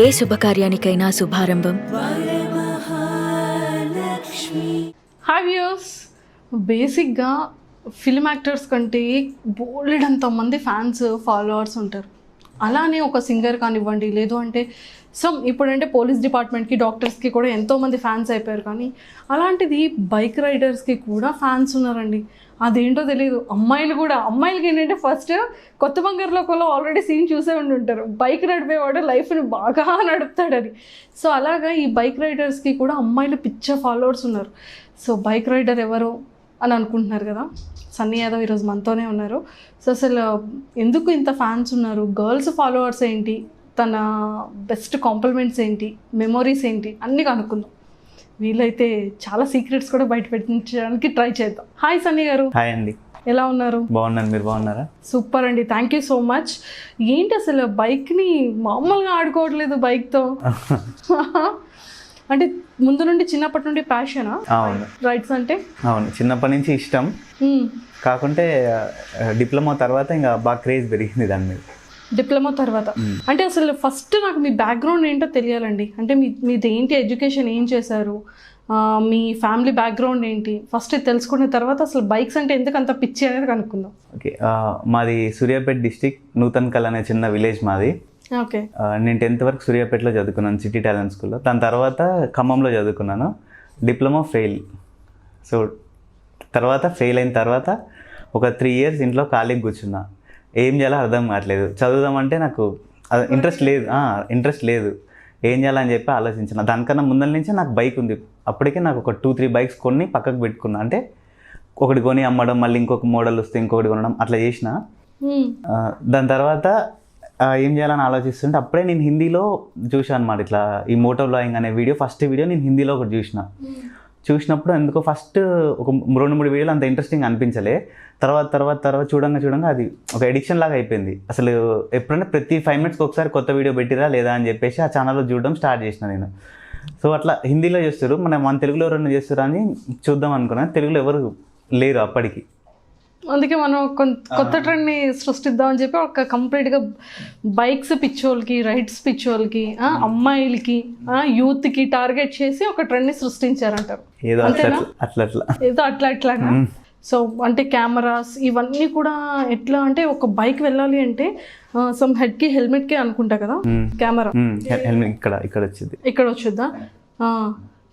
ఏ శుభకార్యానికైనా శుభారంభం. Hi views, బేసిక్గా film actors కంటే బోల్డ్ అంతమంది ఫ్యాన్స్ ఫాలోవర్స్ ఉంటారు. అలానే ఒక సింగర్ కానివ్వండి, లేదు అంటే ఇప్పుడంటే పోలీస్ డిపార్ట్మెంట్కి, డాక్టర్స్కి కూడా ఎంతోమంది ఫ్యాన్స్ అయిపోయారు. కానీ అలాంటిది బైక్ రైడర్స్కి కూడా ఫ్యాన్స్ ఉన్నారండి. అదేంటో తెలియదు. అమ్మాయిలకి ఏంటంటే ఫస్ట్ కొత్త బంగారులోకంలో ఆల్రెడీ సీన్ చూసే ఉంటారు, బైక్ నడిపేవాడు లైఫ్ని బాగా నడుపుతాడని. సో అలాగా ఈ బైక్ రైడర్స్కి కూడా అమ్మాయిలు పిచ్చ ఫాలోవర్స్ ఉన్నారు. సో బైక్ రైడర్ ఎవరు అని అనుకుంటున్నారు కదా, సన్నీ యాదవ్ ఈరోజు మనతోనే ఉన్నారు. సో అసలు ఎందుకు ఇంత ఫ్యాన్స్ ఉన్నారు, గర్ల్స్ ఫాలోవర్స్ ఏంటి, తన బెస్ట్ కాంప్లిమెంట్స్ ఏంటి, మెమొరీస్ ఏంటి అన్నీ కనుక్కుందాం. వీలైతే చాలా సీక్రెట్స్ కూడా బయట పెట్టించడానికి ట్రై చేద్దాం. హాయ్ సన్నీ గారు. హాయ్ అండి. ఎలా ఉన్నారు? బాగున్నాను, మీరు బాగున్నారా? సూపర్ అండి, థ్యాంక్ యూ సో మచ్. ఏంటి అసలు బైక్ని మామూలుగా ఆడుకోవట్లేదు బైక్తో? అంటే ముందు నుండి చిన్నప్పటి నుండి ప్యాషనా రైడ్స్ అంటే? అవును, చిన్నప్పటి నుంచి ఇష్టం. కాకుంటే డిప్లొమా తర్వాత ఇంకా బాగా క్రేజ్ పెరిగింది దాని మీద. డిప్లొమా తర్వాత అంటే అసలు ఫస్ట్ నాకు మీ బ్యాక్గ్రౌండ్ ఏంటో తెలియాలండి. అంటే మీది ఏంటి, ఎడ్యుకేషన్ ఏం చేశారు, మీ ఫ్యామిలీ బ్యాక్గ్రౌండ్ ఏంటి, ఫస్ట్ తెలుసుకున్న తర్వాత అసలు బైక్స్ అంటే ఎందుకు అంత పిచ్చి అనేది కనుక్కుందాం. ఓకే, మాది సూర్యాపేట డిస్టిక్, నూతన్కల్ అనే చిన్న విలేజ్ మాది. ఓకే, నేను 10th వరకు సూర్యాపేటలో చదువుకున్నాను, సిటీ టాలెంట్ స్కూల్లో. దాని తర్వాత ఖమ్మంలో చదువుకున్నాను, డిప్లొమా ఫెయిల్. సో తర్వాత ఫెయిల్ అయిన తర్వాత ఒక 3 years ఇంట్లో ఖాళీగా కూర్చున్నా. ఏం చేయాలో అర్థం కావట్లేదు. చదువుదామంటే నాకు ఇంట్రెస్ట్ లేదు. ఏం చేయాలని చెప్పి ఆలోచించిన. దానికన్నా ముందర నుంచే నాకు బైక్ ఉంది. అప్పటికే నాకు ఒక 2-3 బైక్స్ కొని పక్కకు పెట్టుకున్నా. అంటే ఒకటి కొని అమ్మడం, మళ్ళీ ఇంకొక మోడల్ వస్తే ఇంకొకటి కొనడం, అట్లా చేసిన. దాని తర్వాత ఏం చేయాలని ఆలోచిస్తుంటే అప్పుడే నేను హిందీలో చూసాను అనమాట. ఇట్లా ఈ మోటో వ్లాగింగ్ అనే ఫస్ట్ వీడియో నేను హిందీలో ఒకటి చూసినప్పుడు ఎందుకో ఫస్ట్ ఒక 2-3 వీడియోలు అంత ఇంట్రెస్టింగ్ అనిపించలే. తర్వాత చూడంగా అది ఒక ఎడిక్షన్ లాగా అయిపోయింది. అసలు ఎప్పుడైనా ప్రతి 5 minutesకి ఒకసారి కొత్త వీడియో పెట్టిరా లేదా అని చెప్పేసి ఆ ఛానల్లో చూడడం స్టార్ట్ చేసిన నేను. సో అట్లా హిందీలో చేస్తారు, మన తెలుగులో ఎవరైనా చేస్తారా అని చూద్దాం అనుకున్నాను. తెలుగులో ఎవరు లేరు అప్పటికి. అందుకే మనం కొత్త ట్రెండ్ని సృష్టిద్దామని చెప్పి ఒక కంప్లీట్గా బైక్స్ పిచ్చోళ్ళకి, రైడ్స్ పిచ్చోళ్ళకి, అమ్మాయిలకి, యూత్కి టార్గెట్ చేసి ఒక ట్రెండ్ని సృష్టించారంటారు. ఏదో అట్లా. సో అంటే కెమెరాస్ ఇవన్నీ కూడా ఎట్లా అంటే ఒక బైక్ వెళ్ళాలి అంటే హెడ్కి హెల్మెట్కి అనుకుంటా కదా కెమెరా, ఇక్కడ వచ్చిద్దా?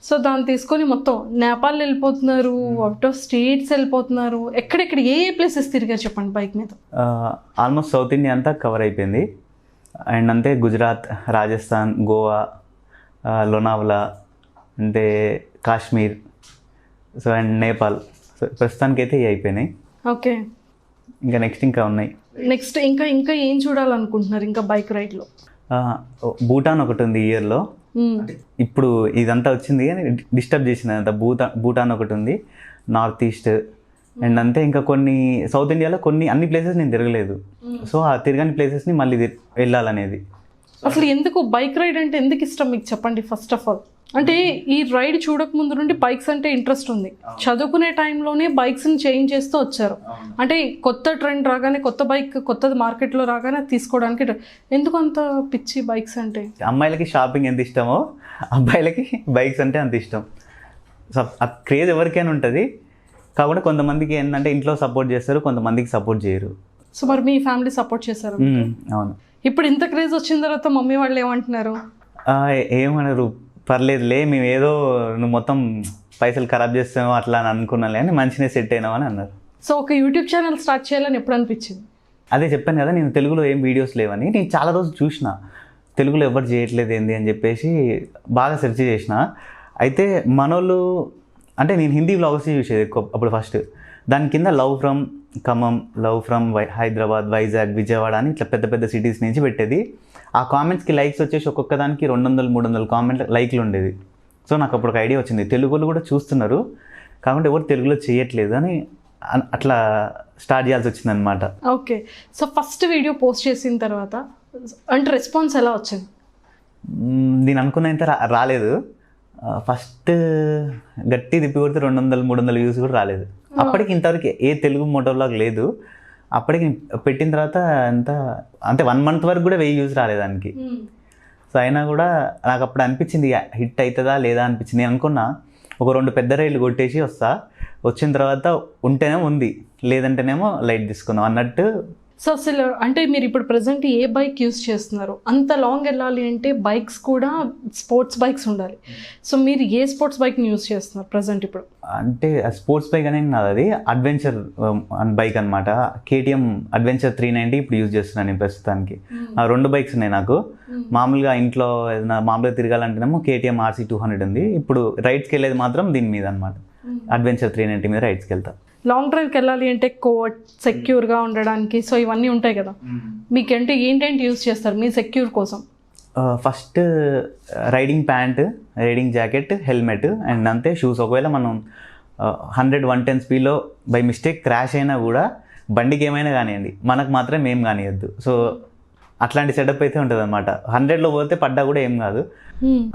సో దాన్ని తీసుకొని మొత్తం నేపాల్ వెళ్ళిపోతున్నారు, అవుట్ ఆఫ్ స్టేట్స్ వెళ్ళిపోతున్నారు. ఎక్కడెక్కడ ఏ ప్లేసెస్ తిరిగారు చెప్పండి బైక్ మీద? ఆల్మోస్ట్ సౌత్ ఇండియా అంతా కవర్ అయిపోయింది. అండ్ అంతే గుజరాత్, రాజస్థాన్, గోవా, లోనావలా, అంటే Kashmir, so and Nepal. So ప్రస్తుతానికి అయితే ఇవి అయిపోయినాయి. ఓకే, ఇంకా నెక్స్ట్ ఇంకా ఉన్నాయి. నెక్స్ట్ ఇంకా ఏం చూడాలనుకుంటున్నారు ఇంకా బైక్ రైడ్లో? భూటాన్ ఒకటి ఉంది ఇయర్లో. ఇప్పుడు ఇదంతా వచ్చింది కానీ డిస్టర్బ్ చేసింది అంతా. భూటాన్ ఒకటి ఉంది, నార్త్ ఈస్ట్. అండ్ అంతే ఇంకా కొన్ని సౌత్ ఇండియాలో అన్ని ప్లేసెస్ నేను తిరగలేదు. సో ఆ తిరగని ప్లేసెస్ని మళ్ళీ వెళ్ళాలనేది. అసలు ఎందుకు బైక్ రైడ్ అంటే ఎందుకు ఇష్టం మీకు చెప్పండి ఫస్ట్ ఆఫ్ ఆల్. అంటే ఈ రైడ్ చూడక ముందు నుండి బైక్స్ అంటే ఇంట్రెస్ట్ ఉంది. చదువుకునే టైంలోనే బైక్స్ని చేంజ్ చేస్తూ వచ్చారు. అంటే కొత్త ట్రెండ్ రాగానే, కొత్త బైక్ కొత్తది మార్కెట్లో రాగానే తీసుకోవడానికి ఎందుకు అంత పిచ్చి బైక్స్ అంటే? అమ్మాయిలకి షాపింగ్ ఎంత ఇష్టమో అబ్బాయిలకి బైక్స్ అంటే అంత ఇష్టం. సో ఆ క్రేజ్ ఎవరికైనా ఉంటుంది. కాబట్టి కొంతమందికి ఏంటంటే ఇంట్లో సపోర్ట్ చేస్తారు, కొంతమందికి సపోర్ట్ చేయరు. సో మరి మీ ఫ్యామిలీ సపోర్ట్ చేశారు? అవును. ఇప్పుడు ఇంత క్రేజ్ వచ్చిన తర్వాత మమ్మీ వాళ్ళు ఏమంటున్నారు? ఏమన్నారు, పర్లేదులే, మేము ఏదో నువ్వు మొత్తం పైసలు ఖరాబ్ చేస్తామో అట్లా అని అనుకున్నాలే అని, మంచిగా సెట్ అయినావు అని అన్నారు. సో ఒక యూట్యూబ్ ఛానల్ స్టార్ట్ చేయాలని ఎప్పుడు అనిపించింది? అదే చెప్పాను కదా, నేను తెలుగులో ఏం వీడియోస్ లేవని. నేను చాలా రోజులు చూసిన, తెలుగులో ఎవరు చేయట్లేదు ఏంది అని చెప్పేసి బాగా సెర్చ్ చేసిన. అయితే మనోళ్ళు అంటే నేను హిందీ వ్లాగ్స్ చూసేది ఎక్కువ అప్పుడు ఫస్ట్. దాని కింద love from Khammam, love from Hyderabad, Vizag, Vijayawada అని ఇట్లా పెద్ద పెద్ద సిటీస్ నుంచి పెట్టేది. ఆ కామెంట్స్కి లైక్స్ వచ్చేసి ఒక్కొక్క దానికి 200-300 కామెంట్ లైక్లు ఉండేది. సో నాకు అప్పుడు ఒక ఐడియా వచ్చింది, తెలుగులో కూడా చూస్తున్నారు కాబట్టి ఎవరు తెలుగులో చేయట్లేదు అని అట్లా స్టార్ట్ చేయాల్సి వచ్చింది అనమాట. Okay, so first video post చేసిన తర్వాత అంటే రెస్పాన్స్ ఎలా వచ్చింది? నేను అనుకున్నంత రాలేదు. ఫస్ట్ గట్టి తిప్పి కొడితే 200-300 వ్యూస్ కూడా రాలేదు. అప్పటికి ఇంతవరకు ఏ తెలుగు మోటో వ్లాగ్ లేదు. అప్పటికి పెట్టిన తర్వాత అంతా అంటే 1 month వరకు కూడా 1000 వ్యూస్ రాలేదు దానికి. సో అయినా కూడా నాకు అప్పుడు అనిపించింది హిట్ అవుతుందా లేదా అనిపించింది. నేను అనుకున్నా ఒక 2 పెద్ద రైళ్ళు కొట్టేసి వచ్చిన తర్వాత ఉంటేనే ఉంది, లేదంటేనేమో లైట్ తీసుకుందాం అన్నట్టు. సో అసలు అంటే మీరు ఇప్పుడు ప్రజెంట్ ఏ బైక్ యూస్ చేస్తున్నారు? అంత లాంగ్ వెళ్ళాలి అంటే బైక్స్ కూడా స్పోర్ట్స్ బైక్స్ ఉండాలి. సో మీరు ఏ స్పోర్ట్స్ బైక్ని యూస్ చేస్తున్నారు ప్రజెంట్ ఇప్పుడు? అంటే స్పోర్ట్స్ బైక్ అనేది నాది అది అడ్వెంచర్ బైక్ అనమాట. KTM అడ్వెంచర్ 390 ఇప్పుడు యూజ్ చేస్తున్నాను నేను ప్రస్తుతానికి. ఆ 2 బైక్స్ ఉన్నాయి నాకు. మామూలుగా ఇంట్లో ఏదైనా మామూలుగా తిరగాలంటేనేమో KTM RC 200 ఉంది. ఇప్పుడు రైడ్స్కి వెళ్ళేది మాత్రం దీని మీద అనమాట, అడ్వెంచర్ 390 మీద రైడ్స్కి వెళ్తా. లాంగ్ డ్రైవ్కి వెళ్ళాలి అంటే కోట్ సెక్యూర్గా ఉండడానికి సో ఇవన్నీ ఉంటాయి కదా, మీకంటే ఏంటంటే యూస్ చేస్తారు మీ సెక్యూర్ కోసం? First riding pant, riding jacket, helmet and అంతే షూస్. ఒకవేళ మనం 100-110 స్పీడ్లో బై మిస్టేక్ క్రాష్ అయినా కూడా బండికి ఏమైనా కానివ్వండి, మనకు మాత్రం ఏం కానియద్దు. సో అట్లాంటి సెటప్ అయితే ఉంటుంది అనమాట. 100లో పోతే పడ్డా కూడా ఏం కాదు.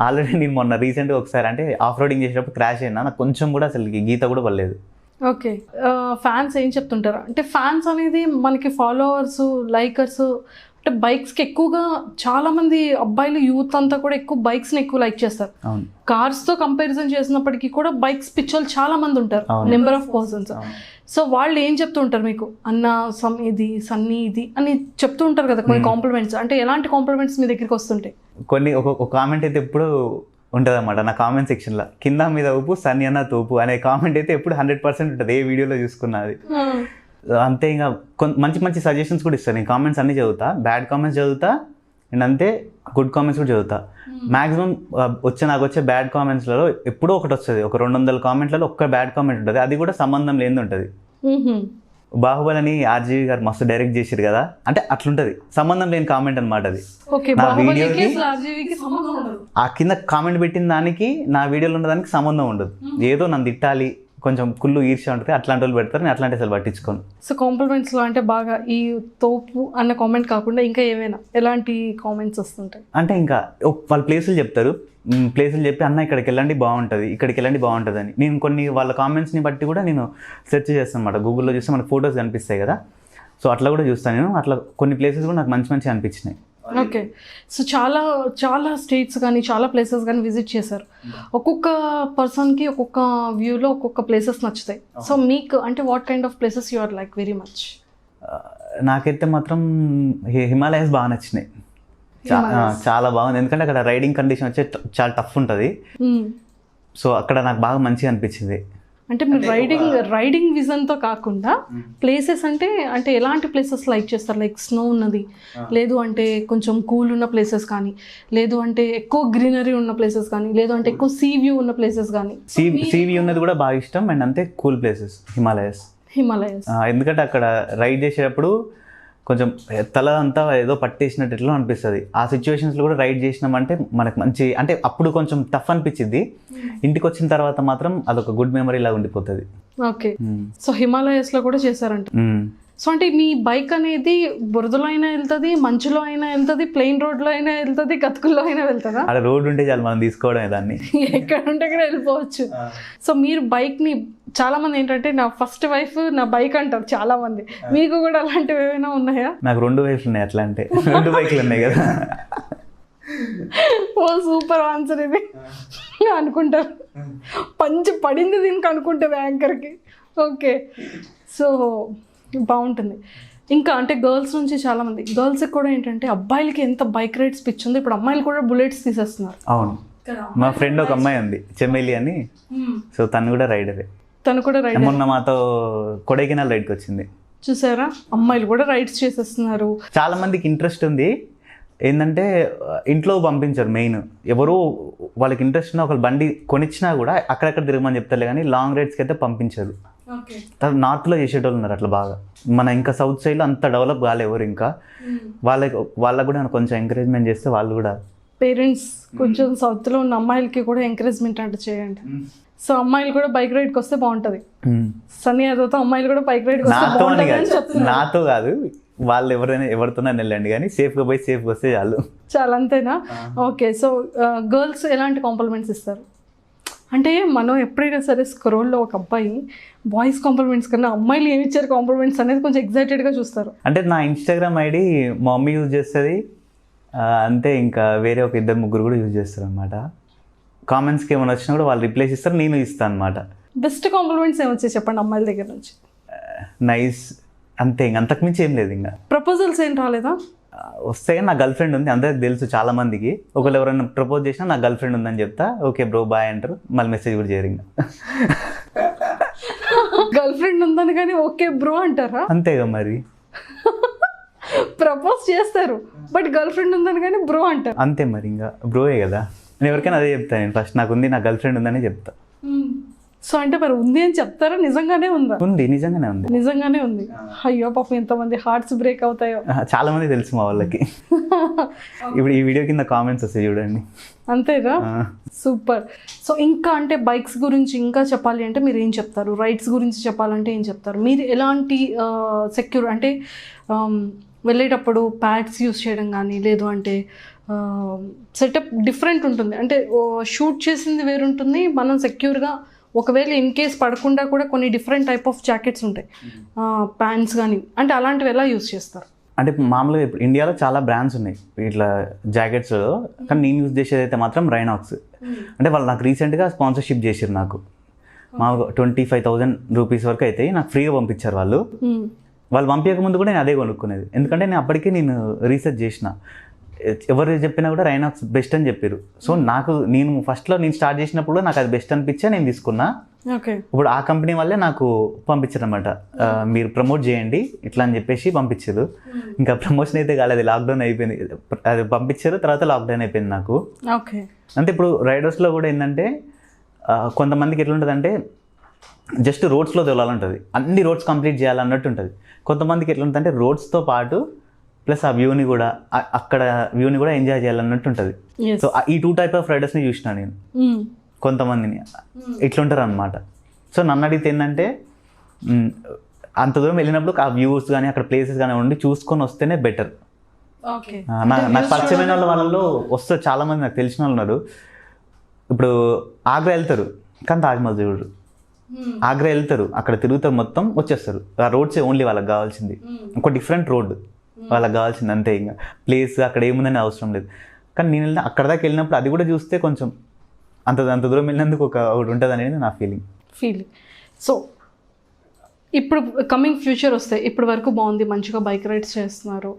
ఆల్రెడీ నేను మొన్న రీసెంట్గా ఒకసారి అంటే ఆఫ్ రోడింగ్ చేసేటప్పుడు క్రాష్ అయినా, నాకు కొంచెం కూడా అసలు గీత కూడా పడలేదు. ఓకే, ఫ్యాన్స్ ఏం చెప్తుంటారు అంటే ఫ్యాన్స్ అనేది మనకి ఫాలోవర్స్ లైకర్స్ అంటే బైక్స్కి ఎక్కువగా చాలామంది అబ్బాయిలు యూత్ అంతా కూడా ఎక్కువ బైక్స్ని ఎక్కువ లైక్ చేస్తారు. కార్స్తో కంపారిజన్ చేసినప్పటికీ కూడా బైక్స్ పిచ్చోళ్ళు చాలా మంది ఉంటారు, నెంబర్ ఆఫ్ పర్సన్స్. సో వాళ్ళు ఏం చెప్తూ ఉంటారు మీకు? అన్న ఇది సన్నీ ఇది అని చెప్తూ ఉంటారు కదా కొన్ని కాంప్లిమెంట్స్. అంటే ఎలాంటి కాంప్లిమెంట్స్ మీ దగ్గరికి వస్తుంటాయి? కొన్ని ఒక కామెంట్ అయితే ఎప్పుడు ఉంటుంది అనమాట నా కామెంట్ సెక్షన్లో, కింద మీద ఊపు సన్నీ అన్న తోపు అనే కామెంట్ అయితే ఎప్పుడు 100% ఉంటుంది ఏ వీడియోలో చూసుకున్నది. అంతే. ఇంకా మంచి మంచి సజెషన్స్ కూడా ఇస్తాను నేను. కామెంట్స్ అన్నీ చదువుతా, బ్యాడ్ కామెంట్స్ చదువుతా అండ్ అంతే గుడ్ కామెంట్స్ కూడా చదువుతా. మ్యాక్సిమం నాకు వచ్చే బ్యాడ్ కామెంట్స్లలో ఎప్పుడో ఒకటి వస్తుంది. ఒక 200 కామెంట్లలో ఒక్క బ్యాడ్ కామెంట్ ఉంటుంది, అది కూడా సంబంధం లేని ఉంటుంది. బాహుబలిని RGV గారు మస్తు డైరెక్ట్ చేసారు కదా, అంటే అట్లుంటది, సంబంధం లేని కామెంట్ అనమాట అది. నా వీడియోకి ఆ కింద కామెంట్ పెట్టిన దానికి నా వీడియోలో ఉన్న దానికి సంబంధం ఉండదు. ఏదో నన్ను తిట్టాలి, కొంచెం కుళ్ళు ఈర్ష్య ఉంటుంది, అట్లాంటి వాళ్ళు పెడతారు. నేను అట్లాంటి అసలు పట్టించుకోను. సో కాంప్లిమెంట్స్లో అంటే బాగా ఈ తోపు అన్న కామెంట్ కాకుండా ఇంకా ఏమైనా ఎలాంటి కామెంట్స్ వస్తుంటాయి? అంటే ఇంకా వాళ్ళు ప్లేసులు చెప్తారు, ప్లేసులు చెప్పి అన్న ఇక్కడికి వెళ్ళండి బాగుంటుంది, ఇక్కడికి వెళ్ళండి బాగుంటుంది అని. నేను కొన్ని వాళ్ళ కామెంట్స్ని బట్టి కూడా నేను సెర్చ్ చేస్తాను అనమాట. గూగుల్లో చూస్తే మనకు ఫొటోస్ కనిపిస్తాయి కదా, సో అట్లా కూడా చూస్తాను నేను. అట్లా కొన్ని ప్లేసెస్ కూడా నాకు మంచి మంచిగా అనిపించినాయి. ఓకే, సో చాలా చాలా స్టేట్స్ కానీ చాలా ప్లేసెస్ కానీ విజిట్ చేశారు. ఒక్కొక్క పర్సన్కి ఒక్కొక్క వ్యూలో ఒక్కొక్క ప్లేసెస్ నచ్చుతాయి. సో మీకు అంటే what kind of places you are like very much? నాకైతే మాత్రం హిమాలయస్ బాగా నచ్చినాయి, చాలా బాగుంది. ఎందుకంటే అక్కడ రైడింగ్ కండిషన్ వచ్చే చాలా టఫ్ ఉంటుంది. సో అక్కడ నాకు బాగా మంచిగా అనిపించింది. అంటే మీరు రైడింగ్ విజన్తో కాకుండా ప్లేసెస్ అంటే అంటే ఎలాంటి ప్లేసెస్ లైక్ చేస్తారు? లైక్ స్నో ఉన్నది, లేదు అంటే కొంచెం కూల్ ఉన్న ప్లేసెస్ కానీ, లేదు అంటే ఎక్కువ గ్రీనరీ ఉన్న ప్లేసెస్ కానీ, లేదు అంటే ఎక్కువ సీ వ్యూ ఉన్న ప్లేసెస్ కానీ? సీ వ్యూ ఉన్నది కూడా బాగా ఇష్టం అండ్ అంతే కూల్ ప్లేసెస్ హిమాలయస్. ఎందుకంటే అక్కడ రైడ్ చేసేటప్పుడు కొంచెం తల అంతా ఏదో పట్టేసినట్టు ఎట్లా అనిపిస్తుంది. ఆ సిచ్యువేషన్స్లో కూడా రైడ్ చేసినామంటే మనకు మంచి, అంటే అప్పుడు కొంచెం టఫ్ అనిపించింది, ఇంటికి వచ్చిన తర్వాత మాత్రం అదొక గుడ్ మెమరీ లాగా ఉండిపోతుంది. ఓకే, సో హిమాలయస్లో కూడా చేశారంట. సో అంటే మీ బైక్ అనేది బురదలో అయినా వెళ్తుంది, మంచులో అయినా వెళ్తుంది, ప్లెయిన్ రోడ్లో అయినా వెళ్తుంది, గతుకుల్లో అయినా వెళ్తుందా? అక్కడ రోడ్ ఉంటే చాలు మనం తీసుకోవడమే దాన్ని, ఎక్కడ ఉంటే అక్కడ వెళ్ళిపోవచ్చు. సో మీరు బైక్ని చాలా మంది ఏంటంటే నా ఫస్ట్ వైఫ్ నా బైక్ అంటారు చాలా మంది. మీకు కూడా అలాంటివి ఏమైనా ఉన్నాయా? నాకు 2 వైఫ్లు ఉన్నాయి, అట్లా అంటే 2 బైక్లు ఉన్నాయి కదా. ఓ సూపర్ ఆన్సర్ ఇది అనుకుంటారు, పంచి పడింది దీనికి అనుకుంటుంది యాంకర్కి. ఓకే, సో బాగుంటుంది. ఇంకా అంటే గర్ల్స్ నుంచి చాలామంది గర్ల్స్కి కూడా ఏంటంటే అబ్బాయిలకి ఎంత బైక్ రైడ్స్ పిచ్చి ఉంది, ఇప్పుడు అమ్మాయిలు కూడా బుల్లెట్స్ తీసేస్తున్నారు. అవును, మా ఫ్రెండ్ ఒక అమ్మాయి ఉంది చెమ్మేలి అని, సో తను కూడా రైడరే. తను కూడా రైడ్ మొన్న మాతో కొడైకెనాల్ రైడ్కి వచ్చింది. చూసారా, అమ్మాయిలు కూడా రైడ్స్ చేసేస్తున్నారు. చాలా మందికి ఇంట్రెస్ట్ ఉంది, ఏంటంటే ఇంట్లో పంపించారు మెయిన్. ఎవరు వాళ్ళకి ఇంట్రెస్ట్ ఉన్న ఒకళ్ళు బండి కొనిచ్చినా కూడా అక్కడక్కడ తిరగమని చెప్తారు కానీ లాంగ్ రైడ్స్కి అయితే పంపించారు. నార్త్లో చేసేటోళ్ళు ఉన్నారు అట్లా బాగా. మన ఇంకా సౌత్ సైడ్లో అంత డెవలప్ కాలే ఎవరు. ఇంకా వాళ్ళకు కూడా కొంచెం ఎంకరేజ్మెంట్ చేస్తే వాళ్ళు కూడా, పేరెంట్స్ కొంచెం సౌత్లో ఉన్న అమ్మాయిలకి కూడా ఎంకరేజ్మెంట్ అంటే చేయండి. సో అమ్మాయిలు కూడా బైక్ రైడ్కి వస్తే బాగుంటుంది. సన్నీ అదవుతా అమ్మాయిలు కూడా బైక్ రైడ్కి వస్తే నాతో కాదు, వాళ్ళు ఎవరితోనే వెళ్ళండి కానీ సేఫ్గా పోయి సేఫ్గా వస్తే చాలు. చాలా అంతేనా? ఓకే, సో గర్ల్స్ ఎలాంటి కాంప్లిమెంట్స్ ఇస్తారు? అంటే మనం ఎప్పుడైనా సరే స్క్రోల్లో ఒక అబ్బాయి బాయ్స్ కాంప్లిమెంట్స్ కన్నా అమ్మాయిలు ఏమి ఇచ్చారు కాంప్లిమెంట్స్ అనేది కొంచెం ఎక్సైటెడ్గా చూస్తారు. అంటే నా ఇన్స్టాగ్రామ్ ఐడి మా మమ్మీ యూజ్ చేస్తుంది అంతే, ఇంకా వేరే ఒక 2-3 కూడా యూజ్ చేస్తారు అనమాట. కామెంట్స్కి ఏమైనా వచ్చినా కూడా వాళ్ళు రిప్లైస్ ఇస్తారు, నేను ఇస్తాను అనమాట. బెస్ట్ కాంప్లిమెంట్స్ ఏమొచ్చాయి చెప్పండి అమ్మాయిల దగ్గర నుంచి? నైస్, అంతే, ఇంక అంతకుమించి ఏం లేదు. ఇంకా ప్రపోజల్స్ ఏం రాలేదా? వస్తే నా గర్ల్ ఫ్రెండ్ ఉంది, అందరికి తెలుసు చాలా మందికి. ఒకవేళ ఎవరైనా ప్రపోజ్ చేసినా నా గర్ల్ ఫ్రెండ్ ఉందని చెప్తా, ఓకే బ్రో బాయ్ అంటారు, మళ్ళీ మెసేజ్ కూడా చేయరు. ఇంకా గర్ల్ ఫ్రెండ్ ఉందని కానీ ఓకే బ్రో అంటారా? అంతేగా మరి. ప్రపోజ్ చేస్తారు బట్ గర్ల్ ఫ్రెండ్ ఉందని కానీ బ్రో అంటారు. అంతే మరి, ఇంకా బ్రోయే కదా. నేను ఎవరికైనా అదే చెప్తాను, నేను ఫస్ట్ నాకు ఉంది, నా గర్ల్ ఫ్రెండ్ ఉందని చెప్తా. సో అంటే మరి ఉంది అని చెప్తారా? నిజంగానే ఉందా? ఉంది, నిజంగానే ఉంది. నిజంగానే ఉంది. అయ్యో పాపం ఎంతమంది హార్ట్స్ బ్రేక్ అవుతాయో. చాలా మంది తెలుసు మా వాళ్ళకి. ఇప్పుడు ఈ వీడియో కింద కామెంట్స్ వస్తాయి చూడండి. అంతేగా, సూపర్. సో ఇంకా అంటే బైక్స్ గురించి ఇంకా చెప్పాలి అంటే మీరు ఏం చెప్తారు? రైడ్స్ గురించి చెప్పాలంటే ఏం చెప్తారు? మీరు ఎలాంటి సెక్యూర్ అంటే వెళ్ళేటప్పుడు ప్యాడ్స్ యూస్ చేయడం కానీ, లేదు అంటే సెటప్ డిఫరెంట్ ఉంటుంది, అంటే షూట్ చేసింది వేరుంటుంది, మనం సెక్యూర్గా ఒకవేళ ఇన్ కేస్ పడకుండా కూడా కొన్ని డిఫరెంట్ టైప్ ఆఫ్ జాకెట్స్ ఉంటాయి, ప్యాంట్స్ కానీ, అంటే అలాంటివి ఎలా యూస్ చేస్తారు? అంటే మామూలుగా ఇప్పుడు ఇండియాలో చాలా బ్రాండ్స్ ఉన్నాయి ఇట్లా జాకెట్స్, కానీ నేను యూజ్ చేసేది అయితే మాత్రం రైనాక్స్. అంటే వాళ్ళు నాకు రీసెంట్గా స్పాన్సర్షిప్ చేసారు. నాకు మామూలుగా 25,000 రూపీస్ వరకు అయితే నాకు ఫ్రీగా పంపించారు వాళ్ళు. వాళ్ళు పంపించక ముందు కూడా నేను అదే కొనుక్కునేది, ఎందుకంటే నేను అప్పటికే నేను రీసెర్చ్ చేసిన, ఎవరు చెప్పినా కూడా రైనాక్స్ బెస్ట్ అని చెప్పారు. సో నేను ఫస్ట్లో నేను స్టార్ట్ చేసినప్పుడు నాకు అది బెస్ట్ అనిపించే నేను తీసుకున్నా. ఇప్పుడు ఆ కంపెనీ వాళ్ళే నాకు పంపించారు అనమాట, మీరు ప్రమోట్ చేయండి ఇట్లా అని చెప్పేసి పంపించారు. ఇంకా ప్రమోషన్ అయితే కాలేదు, లాక్డౌన్ అయిపోయింది. అది పంపించారు, తర్వాత లాక్డౌన్ అయిపోయింది నాకు. అంటే ఇప్పుడు రైడర్స్లో కూడా ఏంటంటే కొంతమందికి ఎట్లుంటుందంటే జస్ట్ రోడ్స్లో తోలాలంటుంది, అన్ని రోడ్స్ కంప్లీట్ చేయాలన్నట్టు ఉంటుంది. కొంతమందికి ఎట్లుంటుందంటే రోడ్స్తో పాటు ప్లస్ ఆ వ్యూని కూడా, అక్కడ వ్యూని కూడా ఎంజాయ్ చేయాలన్నట్టు ఉంటుంది. సో ఈ 2 టైప్ ఆఫ్ రైడర్స్ని చూసిన నేను. కొంతమందిని ఇట్లుంటారు అనమాట. సో నన్ను అడిగితే ఏంటంటే అంత దూరం వెళ్ళినప్పుడు ఆ వ్యూస్ కానీ అక్కడ ప్లేసెస్ కానీ ఉండి చూసుకొని వస్తేనే బెటర్. నాకు పరిచయమైన వాళ్ళలో వస్తే చాలామంది నాకు తెలిసిన వాళ్ళు ఉన్నారు. ఇప్పుడు ఆగ్రా వెళ్తారు కానీ తాజ్మహల్ చూడరు, ఆగ్రా వెళ్తారు అక్కడ తిరుగుతారు, మొత్తం వచ్చేస్తారు. ఆ రోడ్సే ఓన్లీ వాళ్ళకి కావాల్సింది, ఒక డిఫరెంట్ రోడ్ వాళ్ళకి కావాల్సింది అంతే. ఇంకా ప్లేస్ అక్కడ ఏముందని అవసరం లేదు. కానీ నేను అక్కడ దాకా వెళ్ళినప్పుడు అది కూడా చూస్తే కొంచెం అంత దూరం వెళ్ళినందుకు ఒకటి ఉంటుంది అనేది నా ఫీలింగ్. సో ఇప్పుడు కమింగ్ ఫ్యూచర్ వస్తే ఇప్పటి వరకు బాగుంది, మంచిగా బైక్ రైడ్స్ చేస్తున్నారు.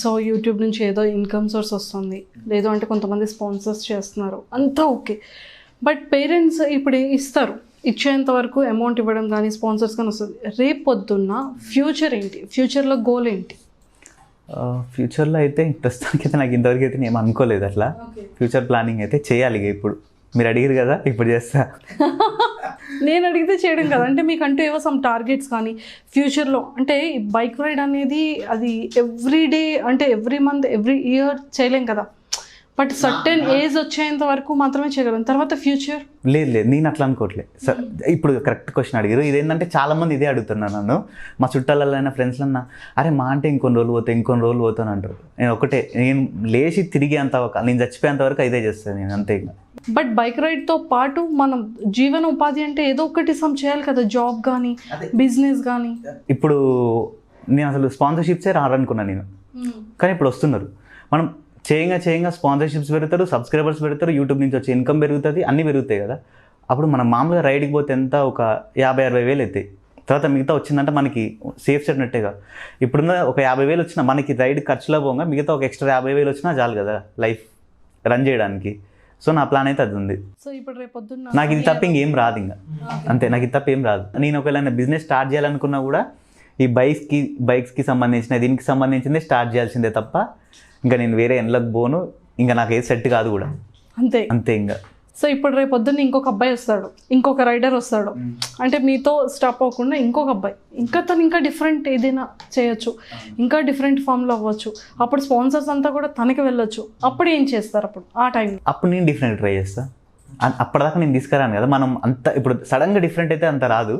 సో యూట్యూబ్ నుంచి ఏదో ఇన్కమ్ సోర్స్ వస్తుంది, లేదు అంటే కొంతమంది స్పాన్సర్స్ చేస్తున్నారు, అంతా ఓకే. బట్ పేరెంట్స్ ఇప్పుడు ఇస్తారు, ఇచ్చేంత వరకు అమౌంట్ ఇవ్వడం కానీ స్పాన్సర్స్ కానీ వస్తుంది. రేపు పొద్దున్న ఫ్యూచర్ ఏంటి? ఫ్యూచర్లో గోల్ ఏంటి? ఫ్యూచర్లో అయితే ప్రస్తుతానికి అయితే నాకు ఇంతవరకు అయితే నేను అనుకోలేదు అట్లా. ఫ్యూచర్ ప్లానింగ్ అయితే చేయాలి. ఇప్పుడు మీరు అడిగారు కదా, ఇప్పుడు చేస్తా. నేను అడిగితే చేయడం కదా, అంటే మీకంటూ ఏవో సమ్ టార్గెట్స్ కానీ ఫ్యూచర్లో, అంటే బైక్ రైడ్ అనేది అది ఎవ్రీ డే అంటే ఎవ్రీ మంత్ ఎవ్రీ ఇయర్ చేయలేం కదా, బట్ సర్టెన్ ఏజ్ వచ్చేంత వరకు మాత్రమే చేయగలం. తర్వాత ఫ్యూచర్ లేదు, నేను అట్లా అనుకోవట్లేదు. ఇప్పుడు కరెక్ట్ క్వశ్చన్ అడిగారు. ఇదేంటంటే చాలా మంది ఇదే అడుగుతున్నారు నన్ను, మా చుట్టాలైనా ఫ్రెండ్స్లో అన్న, అరే మా అంటే ఇంకొన్ని రోజులు పోతాను అంటారు. నేను ఒకటే, నేను లేచి తిరిగేంత నేను చచ్చిపోయేంత వరకు ఇదే చేస్తాను నేను, అంతే. బట్ బైక్ రైడ్తో పాటు మనం జీవన ఉపాధి అంటే ఏదో ఒకటి సమ్ చేయాలి కదా, జాబ్ కానీ బిజినెస్ కానీ. ఇప్పుడు నేను అసలు స్పాన్సర్షిప్సే రారనుకున్నాను నేను, కానీ ఇప్పుడు వస్తున్నారు. మనం చేయంగా స్పాన్సర్షిప్స్ పెరుగుతారు, సబ్స్క్రైబర్స్ పెరుగుతారు, యూట్యూబ్ నుంచి వచ్చే ఇన్కమ్ పెరుగుతుంది, అన్నీ పెరుగుతాయి కదా. అప్పుడు మనం మామూలుగా రైడ్కి పోతే ఎంత ఒక 50-60 వేలు అవుతాయి. తర్వాత మిగతా వచ్చిందంటే మనకి సేఫ్ సెట్నట్టేగా. ఇప్పుడున్న ఒక 50 వేలు వచ్చినా మనకి రైడ్ ఖర్చులో పోగా మిగతా ఒక ఎక్స్ట్రా 50 వేలు వచ్చినా చాలు కదా లైఫ్ రన్ చేయడానికి. సో నా ప్లాన్ అయితే అది ఉంది. సో ఇప్పుడు రేపొద్దున్న నాకు ఇది తప్ప ఇంకేం రాదు, ఇంకా అంతే. నాకు ఇది తప్ప ఏం రాదు. నేను ఒకవేళ బిజినెస్ స్టార్ట్ చేయాలనుకున్నా కూడా ఈ బైక్స్కి సంబంధించిన దీనికి సంబంధించిందే స్టార్ట్ చేయాల్సిందే తప్ప ఇంకా నేను వేరే ఎండ్లకు పోను. ఇంకా నాకు ఏది సెట్ కాదు కూడా, అంతే ఇంకా. సో ఇప్పుడు రేపు పొద్దున్న ఇంకొక అబ్బాయి వస్తాడు, ఇంకొక రైడర్ వస్తాడు, అంటే మీతో స్టాప్ అవ్వకుండా ఇంకొక అబ్బాయి, ఇంకా తను ఇంకా డిఫరెంట్ ఏదైనా చేయొచ్చు, ఇంకా డిఫరెంట్ ఫామ్లో అవ్వచ్చు. అప్పుడు స్పాన్సర్స్ అంతా కూడా తనకి వెళ్ళొచ్చు. అప్పుడు ఏం చేస్తారు? ఆ టైంలో అప్పుడు నేను డిఫరెంట్ ట్రై చేస్తాను. అప్పటిదాకా నేను తీసుకురాను కదా. మనం అంత ఇప్పుడు సడన్గా డిఫరెంట్ అయితే అంత రాదు.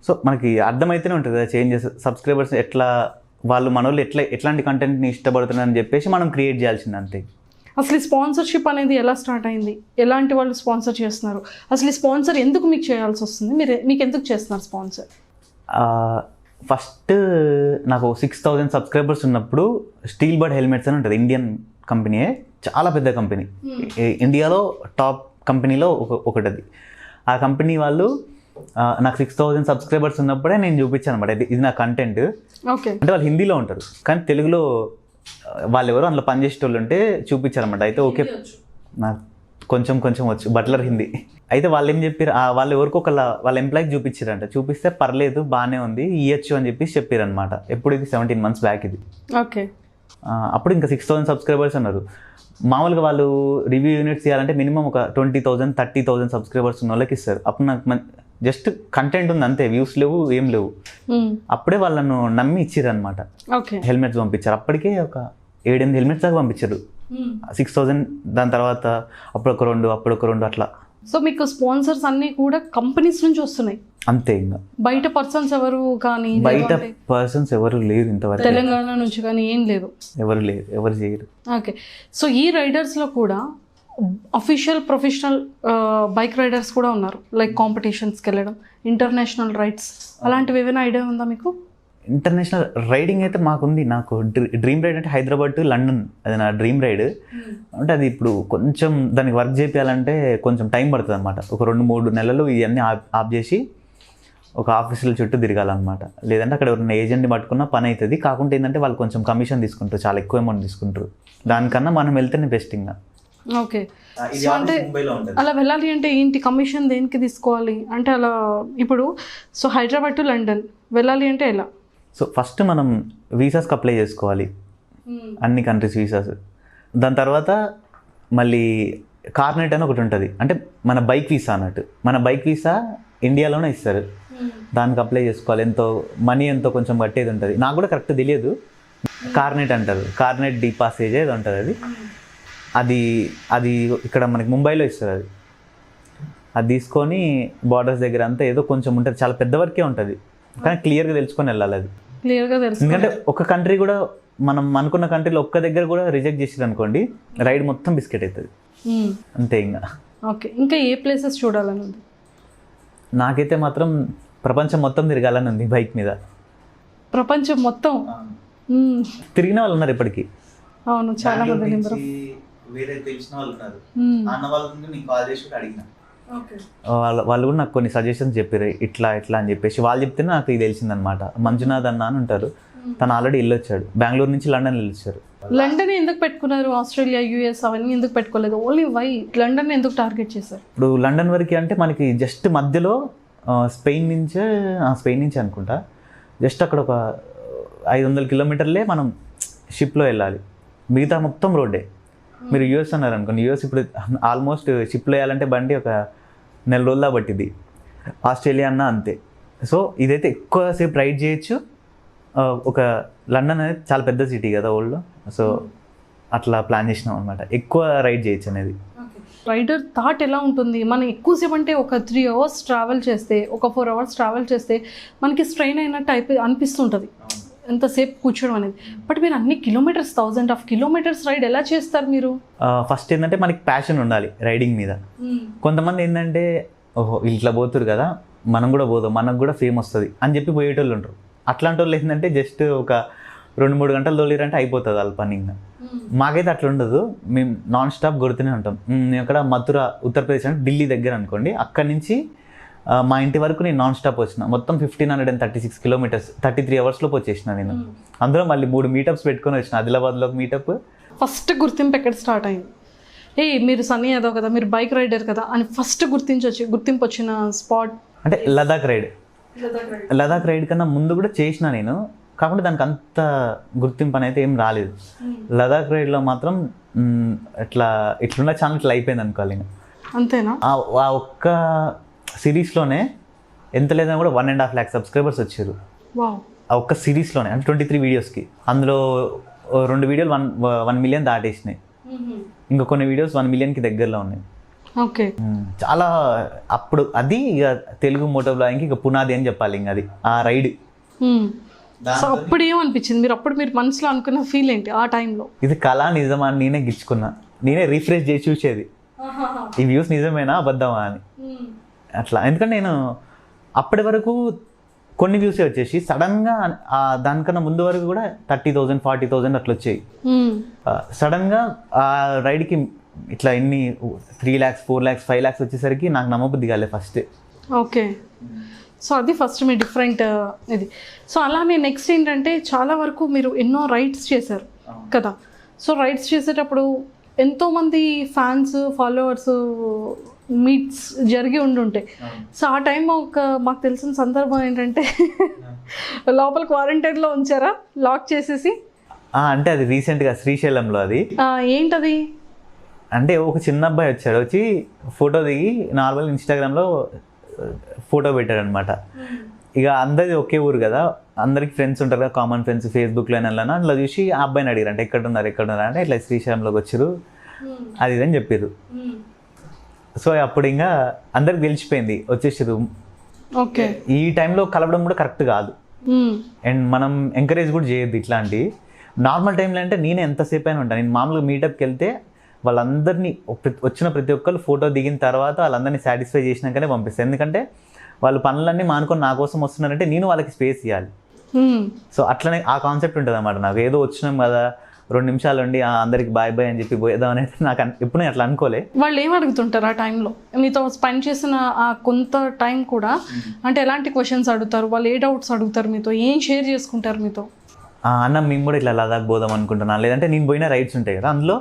సో మనకి అర్థమైతేనే ఉంటుంది కదా చేంజెస్. సబ్స్క్రైబర్స్ ఎట్లా, వాళ్ళు మనోళ్ళు ఎట్లాంటి కంటెంట్ని ఇష్టపడుతున్నారని చెప్పేసి మనం క్రియేట్ చేయాల్సింది, అంతే. అసలు ఈ స్పాన్సర్షిప్ అనేది ఎలా స్టార్ట్ అయింది? ఎలాంటి వాళ్ళు స్పాన్సర్ చేస్తున్నారు? అసలు ఈ స్పాన్సర్ ఎందుకు మీకు చేయాల్సి వస్తుంది? మీకు ఎందుకు చేస్తున్నారు స్పాన్సర్? ఫస్ట్ నాకు 6,000 సబ్స్క్రైబర్స్ ఉన్నప్పుడు స్టీల్ బర్డ్ హెల్మెట్స్ అని ఉంటుంది, ఇండియన్ కంపెనీయే, చాలా పెద్ద కంపెనీ, ఇండియాలో టాప్ కంపెనీలో ఒకటి అది. ఆ కంపెనీ వాళ్ళు నాకు 6,000 సబ్స్క్రైబర్స్ ఉన్నప్పుడే నేను చూపించాను అనమాట, ఇది నా కంటెంట్. ఓకే. అంటే వాళ్ళు హిందీలో ఉంటారు కానీ తెలుగులో వాళ్ళు ఎవరో అందులో పనిచేసేటోళ్ళు ఉంటే చూపించారనమాట. అయితే ఓకే, నాకు కొంచెం కొంచెం వచ్చు బట్లర్ హిందీ. అయితే వాళ్ళు ఏం చెప్పారు, వాళ్ళు ఎవరికో వాళ్ళ ఎంప్లాయ్కి చూపించారంట. చూపిస్తే పర్లేదు బాగానే ఉంది ఇవ్వచ్చు అని చెప్పేసి చెప్పారు అనమాట. ఎప్పుడు ఇది 17 months బ్యాక్ ఇది. ఓకే. అప్పుడు ఇంకా 6,000 సబ్స్క్రైబర్స్ అన్నారు. మామూలుగా వాళ్ళు రివ్యూ యూనిట్స్ ఇవ్వాలంటే మినిమం ఒక 20,000 30,000 సబ్స్క్రైబర్స్ ఉన్న వాళ్ళకి ఇస్తారు. అప్పుడు నాకు జస్ట్ కంటెంట్ ఉంది అంతే, వ్యూస్ లేవు ఏం లేవు. అప్పుడే వాళ్ళను నమ్మి ఇచ్చిర్రు అనమాట. హెల్మెట్స్ పంపించారు. అప్పటికే ఒక 7-8 హెల్మెట్స్ దాకా పంపించారు. 6,000, దాని తర్వాత అప్పుడొక 2 అట్లా. సో మీకు స్పాన్సర్స్ అన్నీ కూడా కంపెనీస్ నుంచి వస్తున్నాయి అంతే. ఇంకా బయట పర్సన్స్ ఎవరు కానీ, బయట పర్సన్స్ ఎవరు లేరు ఇంతవరకు, తెలంగాణ నుంచి కానీ ఏం లేదు, ఎవరు లేరు, ఎవరు చేయరు. ఓకే. సో ఈ రైడర్స్లో కూడా అఫీషియల్ ప్రొఫెషనల్ బైక్ రైడర్స్ కూడా ఉన్నారు, లైక్ కాంపిటీషన్స్కి వెళ్ళడం, ఇంటర్నేషనల్ రైడ్స్, అలాంటివి ఏమైనా ఐడియా ఉందా మీకు? ఇంటర్నేషనల్ రైడింగ్ అయితే మాకుంది. నాకు డ్రీమ్ రైడ్ అంటే హైదరాబాద్ టు లండన్, అది నా డ్రీమ్ రైడ్. అంటే అది ఇప్పుడు కొంచెం దానికి వర్క్ చేయాలంటే కొంచెం టైం పడుతుంది అనమాట. ఒక 2-3 నెలలు ఇవన్నీ ఆఫ్ చేసి ఒక ఆఫీసుల చుట్టూ తిరగాలన్నమాట. లేదంటే అక్కడ ఎవరైనా ఏజెంట్ని పట్టుకున్న పని అవుతుంది. కాకుండా ఏంటంటే వాళ్ళు కొంచెం కమిషన్ తీసుకుంటారు, చాలా ఎక్కువ అమౌంట్ తీసుకుంటారు. దానికన్నా మనం వెళ్తేనే బెస్ట్. ఇంకా ఓకే. సో అంటే అలా వెళ్ళాలి అంటే ఏంటి కమిషన్ దేనికి తీసుకోవాలి అంటే అలా ఇప్పుడు సో హైదరాబాద్ టు లండన్ వెళ్ళాలి అంటే ఎలా? సో ఫస్ట్ మనం వీసాస్కి అప్లై చేసుకోవాలి, అన్ని కంట్రీస్ వీసాస్. దాని తర్వాత మళ్ళీ కార్నెట్ అని ఒకటి ఉంటుంది, అంటే మన బైక్ వీసా అన్నట్టు. మన బైక్ వీసా ఇండియాలోనే ఇస్తారు, దానికి అప్లై చేసుకోవాలి. ఎంతో కొంచెం కట్టేది ఉంటుంది. నాకు కూడా కరెక్ట్ తెలియదు. కార్నెట్ అంటారు, కార్నెట్ డీ పాసేజ్ ఏదో ఉంటుంది. అది ఇక్కడ మనకి ముంబైలో ఇస్తారు. అది తీసుకొని బార్డర్స్ దగ్గర అంతా ఏదో కొంచెం ఉంటుంది, చాలా పెద్ద వరకే ఉంటుంది కానీ క్లియర్గా తెలుసుకొని వెళ్ళాలి. అది క్లియర్గా తెలుసు. ఎందుకంటే ఒక కంట్రీ కూడా మనం అనుకున్న కంట్రీలో ఒక్క దగ్గర కూడా రిజెక్ట్ చేసారు అనుకోండి, రైడ్ మొత్తం బిస్కెట్ అవుతుంది అంతే. ఇంకా ఓకే. ఇంకా ఏ ప్లేసెస్ చూడాలని ఉంది? నాకైతే మాత్రం ప్రపంచం మొత్తం తిరగాలని ఉంది బైక్ మీద. ప్రపంచం మొత్తం తిరిగిన వాళ్ళు ఉన్నారు ఇప్పటికీ. అవును, చాలా మంది వేరే తెలిసిన వాళ్ళు ఉన్నారు. అన్న వాళ్ళని నేను కాల్ చేసి అడిగిన, వాళ్ళు కూడా నాకు కొన్ని సజెషన్స్ చెప్పారు, ఇట్లా అని చెప్పేసి. వాళ్ళు చెప్తేనే నాకు ఇది తెలిసిందనమాట. మంజునాథ్ అన్న అని ఉంటారు, తను ఆల్రెడీ వెళ్ళొచ్చాడు, బెంగళూరు నుంచి లండన్ వెళ్ళొచ్చారు. లండన్ ఎందుకు పెట్టుకున్నారు? ఆస్ట్రేలియా, యుఎస్ అవన్నీ ఎందుకు పెట్టుకోలేదు? ఓన్లీ వై లండన్ ఎందుకు టార్గెట్ చేశారు? ఇప్పుడు లండన్ వరకు అంటే మనకి జస్ట్ మధ్యలో స్పెయిన్ నుంచి అనుకుంటా, జస్ట్ అక్కడ ఒక 500 కిలోమీటర్లే మనం షిప్లో వెళ్ళాలి, మిగతా మొత్తం రోడ్డే. మీరు యూఎస్ అన్నారు అనుకోండి, యూఎస్ ఇప్పుడు ఆల్మోస్ట్ షిప్లో వేయాలంటే బండి ఒక 4 రోజుల్లో పట్టింది. ఆస్ట్రేలియా అన్నా అంతే. సో ఇదైతే ఎక్కువసేపు రైడ్ చేయొచ్చు. ఒక లండన్ అనేది చాలా పెద్ద సిటీ కదా ఓల్డ్లో, సో అట్లా ప్లాన్ చేసినాం అనమాట, ఎక్కువ రైడ్ చేయొచ్చు అనేది. రైడర్ థాట్ ఎలా ఉంటుంది? మనం ఎక్కువసేపు అంటే ఒక 3 hours ట్రావెల్ చేస్తే, ఒక 4 hours ట్రావెల్ చేస్తే మనకి స్ట్రెయిన్ అయినట్టు అనిపిస్తుంటుంది ఎంతసేపు కూర్చోవడం అనేది. బట్ మీరు అన్ని కిలోమీటర్స్, 1000 of kilometers రైడ్ ఎలా చేస్తారు మీరు? ఫస్ట్ ఏంటంటే మనకి ప్యాషన్ ఉండాలి రైడింగ్ మీద. కొంతమంది ఏంటంటే ఓహో ఇట్లా పోతురు కదా మనం కూడా పోదాం, మనకు కూడా ఫేమ్ వస్తుంది అని చెప్పి పోయేటోళ్ళు ఉంటారు. అట్లాంటి వాళ్ళు ఏంటంటే జస్ట్ ఒక 2-3 గంటలు తోలిరంటే అయిపోతుంది వాళ్ళ పని. ఇంకా మాకైతే అట్లా ఉండదు, మేము నాన్ స్టాప్ కొడుతూనే ఉంటాం. నేను అక్కడ మథుర ఉత్తరప్రదేశ్ అంటే ఢిల్లీ దగ్గర అనుకోండి, అక్కడి నుంచి మా ఇంటి వరకు నేను నాన్ స్టాప్ వచ్చిన. మొత్తం 1536 kilometers 33 hours లోపు వచ్చేసిన నేను. అందులో మళ్ళీ 3 మీటప్స్ పెట్టుకొని వచ్చిన. ఆదిలాబాద్లో ఒక మీటప్. ఫస్ట్ గుర్తింపు ఎక్కడ స్టార్ట్ అయింది? మీరు సన్నీ యాదవ్ కదా, మీరు బైక్ రైడర్ కదా అని ఫస్ట్ గుర్తింపు వచ్చిన స్పాట్ అంటే లదాఖ్ రైడ్. లదాఖ్ రైడ్ కన్నా ముందు కూడా చేసిన నేను, కాకుండా దానికి అంత గుర్తింపు అనేది ఏం రాలేదు. లదాఖ్ రైడ్లో మాత్రం ఇట్లున్న ఛానల్ ఇట్లా అయిపోయింది అనుకోవాలి. అంతేనా? ఆ ఒక్క సిరీస్లోనే ఎంత లేదని కూడా 1.5 lakh సబ్స్క్రైబర్స్ వచ్చారు ఆ ఒక్క సిరీస్లోనే, అంటే 23 వీడియోస్కి. అందులో 2 వీడియోలు 1 million దాటేసినాయి, ఇంకా కొన్ని వీడియోస్ 1 millionకి దగ్గరలో ఉన్నాయి. ఓకే. చాలా అప్పుడు అది ఇక తెలుగు మోటో బ్లాగింగ్కి ఇక పునాది అని చెప్పాలి. ఇంకా అది ఆ రైడ్. సో అప్పుడు ఏమనిపించింది మీరు మనసులో అనుకున్న ఫీల్ ఏంటి ఆ టైంలో? ఇది కళ నిజమా అని నేనే గిచ్చుకున్నా, నేనే రిఫ్రెష్ చేసి చూసేది ఈ వ్యూస్ నిజమేనా అబద్ధమా అని అట్లా. ఎందుకంటే నేను అప్పటి వరకు కొన్ని వ్యూసే వచ్చేసి సడన్గా దానికన్నా ముందు వరకు కూడా 30,000 40,000 అట్లా వచ్చాయి. సడన్గా ఆ రైడ్కి ఇట్లా ఎన్ని 3 lakhs 4 lakhs 5 lakhs వచ్చేసరికి నాకు నమ్మబుద్ధి కాలే ఫస్ట్. ఓకే, సో అది ఫస్ట్ మీ డిఫరెంట్ ఇది. సో అలానే నెక్స్ట్ ఏంటంటే చాలా వరకు మీరు ఎన్నో రైడ్స్ చేశారు కదా. సో రైడ్స్ చేసేటప్పుడు ఎంతోమంది ఫ్యాన్స్ ఫాలోవర్స్ మీట్స్ జరిగి ఉండుంటాయి. సో ఆ టైం మాకు తెలిసిన సందర్భం ఏంటంటే లోపల క్వారంటైన్లో ఉంచారా లాక్ చేసేసి? అంటే అది రీసెంట్గా శ్రీశైలంలో అది ఏంటది అంటే ఒక చిన్న అబ్బాయి వచ్చాడు, వచ్చి ఫోటో దిగి నార్మల్ ఇన్స్టాగ్రామ్లో ఫోటో పెట్టాడు అనమాట. ఇక అందరిది ఒకే ఊరు కదా, అందరికి ఫ్రెండ్స్ ఉంటారు కదా, కామన్ ఫ్రెండ్స్ ఫేస్బుక్లో వెళ్ళాను. అందులో చూసి ఆ అబ్బాయిని అడిగారు అంటే ఎక్కడున్నారు అంటే ఇట్లా శ్రీశైలంలోకి వచ్చారు అది ఇదని చెప్పారు. సో అప్పుడు ఇంకా అందరికి తెలిసిపోయింది వచ్చేసారు. ఓకే, ఈ టైంలో కలవడం కూడా కరెక్ట్ కాదు అండ్ మనం ఎంకరేజ్ కూడా చేయొద్దు ఇట్లాంటి. నార్మల్ టైంలో అంటే నేనే ఎంతసేపు అయినా ఉంటాను. నేను మామూలుగా మీటప్కి వెళ్తే వాళ్ళందరినీ వచ్చిన ప్రతి ఒక్కరు ఫోటో దిగిన తర్వాత వాళ్ళందరినీ సాటిస్ఫై చేసినాకనే పంపిస్తాను. ఎందుకంటే వాళ్ళు పనులన్నీ మానుకొని నా కోసం వస్తున్నారంటే నేను వాళ్ళకి స్పేస్ ఇవ్వాలి. సో అట్లనే ఆ కాన్సెప్ట్ ఉంటుంది అన్నమాట. నాకు ఏదో వచ్చినాం కదా 2 నిమిషాలు ఉండి అందరికి బాయ్ బాయ్ అని చెప్పి పోయేద్దాం అనేది నాకు ఎప్పుడు అట్లా అనుకోలే. వాళ్ళు ఏం అడుగుతుంటారు ఆ టైంలో మీతో స్పెండ్ చేసిన ఆ కొంత టైం కూడా? అంటే ఎలాంటి క్వశ్చన్స్ అడుగుతారు వాళ్ళు, ఏ డౌట్స్ అడుగుతారు మీతో, ఏం షేర్ చేసుకుంటారు మీతో? అన్న మేము కూడా ఇట్లా లదాఖ్ పోదాం అనుకుంటున్నాను, లేదంటే నేను పోయిన రైడ్స్ ఉంటాయి కదా అందులో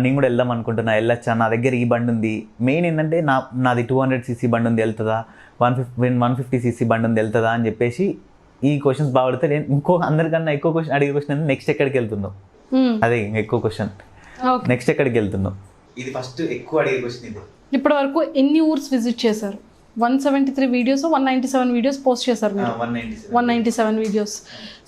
నేను కూడా వెళ్దాం అనుకుంటున్నా, వెళ్ళొచ్చా, నా దగ్గర ఈ బండి ఉంది. మెయిన్ ఏంటంటే నాది 200cc బండి ఉంది వెళ్తుందా, 150cc బండి ఉంది వెళ్తుందా అని చెప్పేసి ఈ క్వశ్చన్స్ బాగా అడిగితే నేను అందరికన్నా ఎక్కువ క్వశ్చన్ అడిగే క్వశ్చన్ నెక్స్ట్ ఎక్కడికి వెళ్తున్నావు, అదే ఎక్కువ క్వశ్చన్ నెక్స్ట్ ఎక్కడికి వెళ్తున్నావు, ఇది ఫస్ట్ ఎక్కువ అడిగే క్వశ్చన్ ఇది. ఇప్పటి వరకు ఎన్ని ఊర్స్ విజిట్ చేశారు? 173 వీడియోస్ 197 వీడియోస్ పోస్ట్ చేశారు మీరు. 197 వీడియోస్.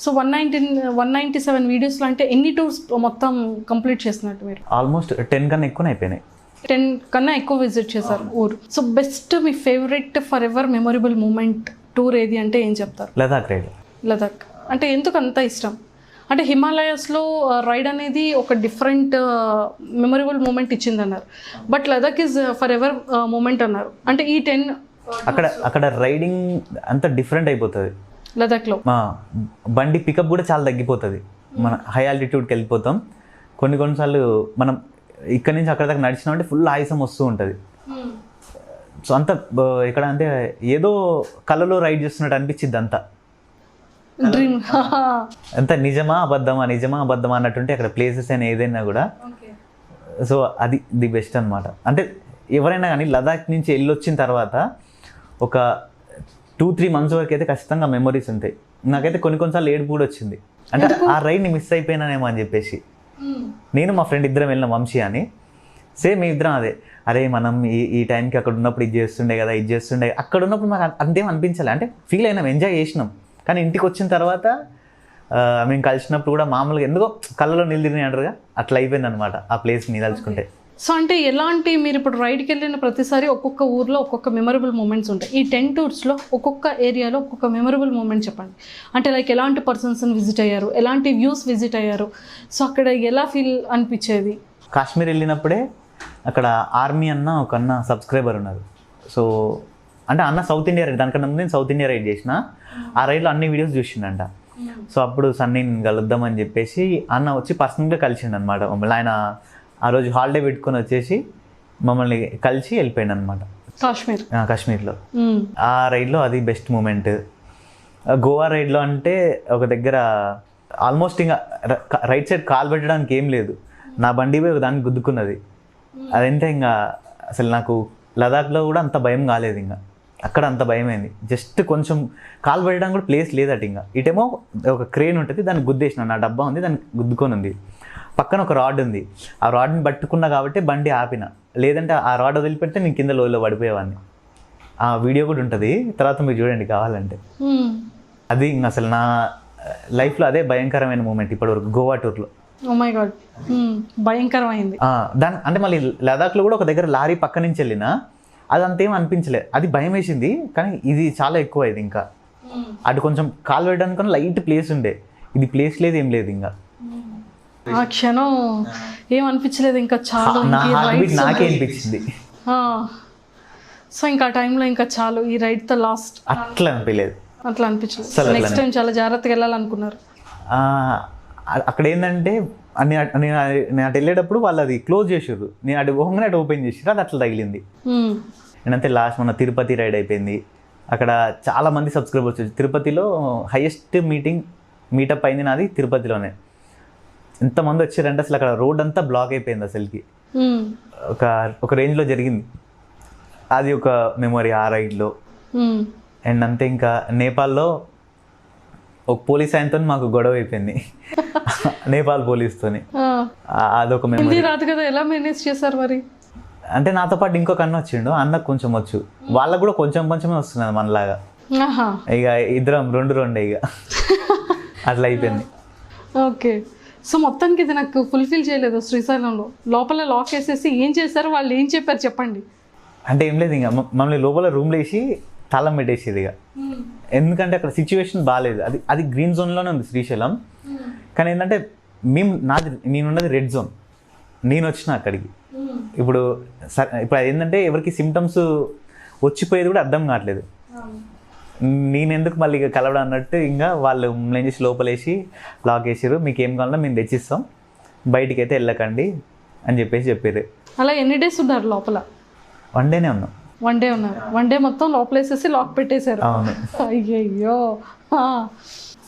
సో 197 వీడియోస్లో అంటే ఎన్ని టూర్స్ మొత్తం కంప్లీట్ చేసినట్టు మీరు? ఆల్మోస్ట్ 10 కన్నా ఎక్కువ అయిపోయినాయి. 10 కన్నా ఎక్కువ విజిట్ చేశారు ఊరు. సో బెస్ట్ మీ favourite forever memorable moment tour ఏది అంటే ఏం చెప్తారు? లదాఖ్ రైడ్. లదాఖ్ అంటే ఎందుకు అంత ఇష్టం? అంటే హిమాలయాస్లో రైడ్ అనేది ఒక డిఫరెంట్ మెమొరబుల్ మూమెంట్ ఇచ్చింది అన్నారు, but Ladakh is forever moment అన్నారు. అంటే ఈ 10 అక్కడ రైడింగ్ అంతా డిఫరెంట్ అయిపోతుంది లదాఖ్లో. బండి పికప్ కూడా చాలా తగ్గిపోతుంది. మన హై ఆల్టిట్యూడ్కి వెళ్ళిపోతాం. కొన్నిసార్లు మనం ఇక్కడ నుంచి అక్కడ దాకా నడిచినామంటే ఫుల్ ఆయాసం వస్తూ ఉంటుంది. సో అంత ఇక్కడ అంటే ఏదో కళలో రైడ్ చేస్తున్నట్టు అనిపించింది అంతా. డ్రీమ్ అంత నిజమా అబద్ధమా అన్నట్టుంటే అక్కడ ప్లేసెస్ అయినా ఏదైనా కూడా. సో అది ది బెస్ట్ అనమాట. అంటే ఎవరైనా కానీ లదాఖ్ నుంచి వెళ్ళొచ్చిన తర్వాత ఒక 2-3 months వరకు అయితే ఖచ్చితంగా మెమరీస్ ఉంటాయి. నాకైతే కొన్నిసార్లు ఏడుపు కూడా వచ్చింది, అంటే ఆ రైడ్ని మిస్ అయిపోయినానేమో అని చెప్పేసి. నేను మా ఫ్రెండ్ ఇద్దరం వెళ్ళిన వంశీ అని, సేమ్ ఇద్దరం అదే, అరే మనం ఈ టైంకి అక్కడ ఉన్నప్పుడు ఇది చేస్తుండే కదా, ఇది చేస్తుండే. అక్కడ ఉన్నప్పుడు మాకు అంతేం అనిపించాలి, అంటే ఫీల్ అయినాం, ఎంజాయ్ చేసినాం. కానీ ఇంటికి వచ్చిన తర్వాత మేము కలిసినప్పుడు కూడా మామూలుగా ఎందుకో కళ్ళలో నిలిదిరినాయి అంటారుగా, అట్లా అయిపోయింది అనమాట ఆ ప్లేస్ని తలుచుకుంటే. సో అంటే ఎలాంటి, మీరు ఇప్పుడు రైడ్కి వెళ్ళిన ప్రతిసారి ఒక్కొక్క ఊర్లో ఒక్కొక్క మెమరబుల్ మూమెంట్స్ ఉంటాయి. ఈ 10 టూర్స్లో ఒక్కొక్క ఏరియాలో ఒక్కొక్క మెమరబుల్ మూమెంట్ చెప్పండి. అంటే లైక్ ఎలాంటి పర్సన్స్ని విజిట్ అయ్యారు, ఎలాంటి వ్యూస్ విజిట్ అయ్యారు, సో అక్కడ ఎలా ఫీల్ అనిపించేది? కాశ్మీర్ వెళ్ళినప్పుడే అక్కడ ఆర్మీ అన్న ఒక అన్న సబ్స్క్రైబర్ ఉన్నారు. సో అంటే అన్న సౌత్ ఇండియా రైడ్, దానికన్నా ముందు నేను సౌత్ ఇండియా రైడ్ చేసిన. ఆ రైడ్లో అన్ని వీడియోస్ చూసిండంట. సో అప్పుడు సన్నీని కలుద్దామని చెప్పేసి అన్న వచ్చి పర్సనల్గా కలిసిండు అనమాట మమ్మల్ని. ఆయన ఆ రోజు హాలిడే పెట్టుకొని వచ్చేసి మమ్మల్ని కలిసి వెళ్ళిపోయాడు అనమాట కాశ్మీర్లో. ఆ రైడ్లో అది బెస్ట్ మూమెంట్. గోవా రైడ్లో అంటే ఒక దగ్గర ఆల్మోస్ట్ ఇంకా రైట్ సైడ్ కాలు పెట్టడానికి ఏం లేదు, నా బండి పోయి దానికి గుద్దుకున్నది. అదంటే ఇంకా అసలు నాకు లదాఖ్లో కూడా అంత భయం కాలేదు, ఇంకా అక్కడ అంత భయమైంది. జస్ట్ కొంచెం కాలు పెట్టడానికి కూడా ప్లేస్ లేదట. ఇంకా ఇటేమో ఒక క్రేన్ ఉంటుంది, దానికి గుద్దేసిన, నా డబ్బా ఉంది దానికి గుద్దుకొని ఉంది. పక్కన ఒక రాడ్ ఉంది, ఆ రాడ్ని పట్టుకున్నా కాబట్టి బండి ఆపిన, లేదంటే ఆ రాడ్ వదిలిపెడితే నేను కింద లోయలో పడిపోయేవాడిని. ఆ వీడియో కూడా ఉంటుంది, తర్వాత మీరు చూడండి కావాలంటే. అది ఇంకా అసలు నా లైఫ్లో అదే భయంకరమైన మూమెంట్ ఇప్పటివరకు గోవా టూర్లో. ఓ మై గాడ్, భయంకరమైంది. అంటే మళ్ళీ లదాఖ్లో కూడా ఒక దగ్గర లారీ పక్క నుంచి వెళ్ళినా అదంతేం అనిపించలే, అది భయం వేసింది. కానీ ఇది చాలా ఎక్కువ అయింది. ఇంకా అటు కొంచెం కాలు పెట్టడానికి లైట్ ప్లేస్ ఉండే, ఇది ప్లేస్ లేదు, ఏం లేదు. ఇంకా ఆ క్షణం ఏం అనిపించలేదు, ఇంకా చాలు నాకే అనిపించింది. సో ఇంకా ఆ టైంలో ఇంకా చాలు, ఈ రైడ్తో లాస్ట్ అట్లా అనిపించలేదు. అట్లా అనిపించలేదు. నెక్స్ట్ టైం చాలా జాగ్రత్తగా వెళ్ళాలనుకున్నారు. అక్కడ ఏంటంటే నేను అటు వెళ్ళేటప్పుడు వాళ్ళు అది క్లోజ్ చేసారు, నేను అటు పోగానే అటు ఓపెన్ చేసారు, అది అట్లా తగిలింది. నేనంతే లాస్ట్ మొన్న తిరుపతి రైడ్ అయిపోయింది, అక్కడ చాలా మంది సబ్స్క్రైబర్స్ వచ్చి తిరుపతిలో హైయెస్ట్ మీటప్ అయింది నాది తిరుపతిలోనే. ఎంతమంది వచ్చారంటే అసలు అక్కడ రోడ్ అంతా బ్లాక్ అయిపోయింది అసలుకి. ఒక రేంజ్లో జరిగింది అది, ఒక మెమొరీ ఆ రైడ్లో. అండ్ అంతే ఇంకా నేపాల్లో ఒక పోలీస్ ఆయనతో మాకు గొడవ అయిపోయింది నేపాల్ పోలీస్తోని. అదొక మెమొరీ. రాదు కదా, ఎలా మేనేజ్ చేశారు మరి? అంటే నాతో పాటు ఇంకొక అన్న వచ్చిండు, అన్నకు కొంచెం వచ్చు, వాళ్ళకు కూడా కొంచెమే వస్తున్నది మనలాగా. ఇక ఇద్దరం రెండు ఇక అట్లా అయిపోయింది. ఓకే, సో మొత్తానికి ఇది నాకు ఫుల్ఫిల్ చేయలేదు. శ్రీశైలంలో లోపల లాక్ వేసేసి ఏం చేశారు, వాళ్ళు ఏం చెప్పారు చెప్పండి. అంటే ఏం లేదు, ఇంకా మమ్మల్ని లోపల రూమ్లో వేసి తాళం పెట్టేసేది ఇక. ఎందుకంటే అక్కడ సిచ్యువేషన్ బాగాలేదు, అది గ్రీన్ జోన్లోనే ఉంది శ్రీశైలం. కానీ ఏంటంటే నేనున్నది రెడ్ జోన్, నేను వచ్చిన అక్కడికి. ఇప్పుడు ఏంటంటే ఎవరికి సిమ్టమ్స్ వచ్చిపోయేది కూడా అర్థం కావట్లేదు, నేను ఎందుకు మళ్ళీ ఇక కలవడం అన్నట్టు. ఇంకా వాళ్ళు ఏం చేసి లోపలేసి లాక్ వేసారు, మీకు ఏం కావాలన్నా మేము తెచ్చిస్తాం, బయటికి అయితే వెళ్ళకండి అని చెప్పారు. అలా ఎన్ని డేస్ ఉన్నారు లోపల? 1 డేనే ఉన్నాం. 1 డే ఉన్నారు. 1 డే మొత్తం లోపలేసేసి లాక్ పెట్టేశారు. అయ్యయ్యో.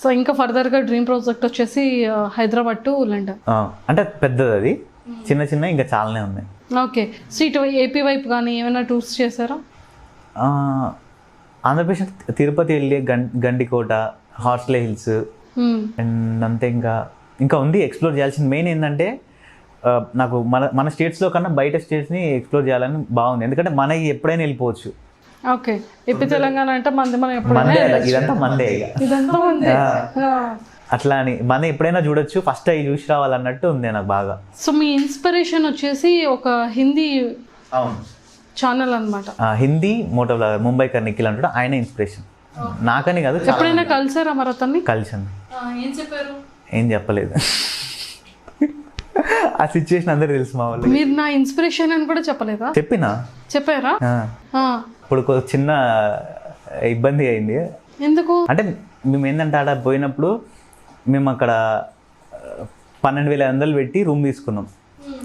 సో ఇంకా ఫర్దర్గా డ్రీమ్ ప్రాజెక్ట్ వచ్చేసి హైదరాబాద్ టు లండన్. అంటే పెద్దది అది, చిన్న ఇంకా చాలానే ఉన్నాయి. ఓకే, స్ట్రీట్ ఏపీ వైపు కానీ ఏమైనా టూర్స్ చేశారా? ఆంధ్రప్రదేశ్ తిరుపతి వెళ్ళి గండికోట, హార్స్లే హిల్స్ అండ్ అంతే. ఇంకా ఉంది ఎక్స్ప్లోర్ చేయాల్సింది. మెయిన్ ఏంటంటే నాకు మన స్టేట్స్లో కన్నా బయట స్టేట్స్ని ఎక్స్ప్లోర్ చేయాలని బాగుంది, ఎందుకంటే మనకి ఎప్పుడైనా వెళ్ళిపోవచ్చు. ఓకే, ఏపీ తెలంగాణ అంటే మనం ఇదంతా మందే ఇదంతా మందే. అట్లా అని మనం ఎప్పుడైనా చూడొచ్చు, ఫస్ట్ అవి చూసి రావాలన్నట్టు ఉంది నాకు బాగా. సో మీ ఇన్స్పిరేషన్ వచ్చేసి ఒక హిందీ ఛానల్ అనమాట, హిందీ మోటో బ్లాగర్ ముంబైకర్ నిఖిల్ అంటాడు, ఆయన ఇన్స్పిరేషన్. నాకని కాదు, ఎప్పుడైనా కలిసారా మరి అతన్ని? కలిసాను. ఏం చెప్పారు? ఏం చెప్పలేదు, ఆ సిచ్యువేషన్ అందరికి తెలుసు మా వాళ్ళు. మీరు నా ఇన్స్పిరేషన్ అని కూడా చెప్పలేదా? చెప్పారా? ఇప్పుడు చిన్న ఇబ్బంది అయింది. ఎందుకు అంటే మేము ఏంటంటే ఆడ పోయినప్పుడు మేము అక్కడ 12,500 పెట్టి రూమ్ తీసుకున్నాం,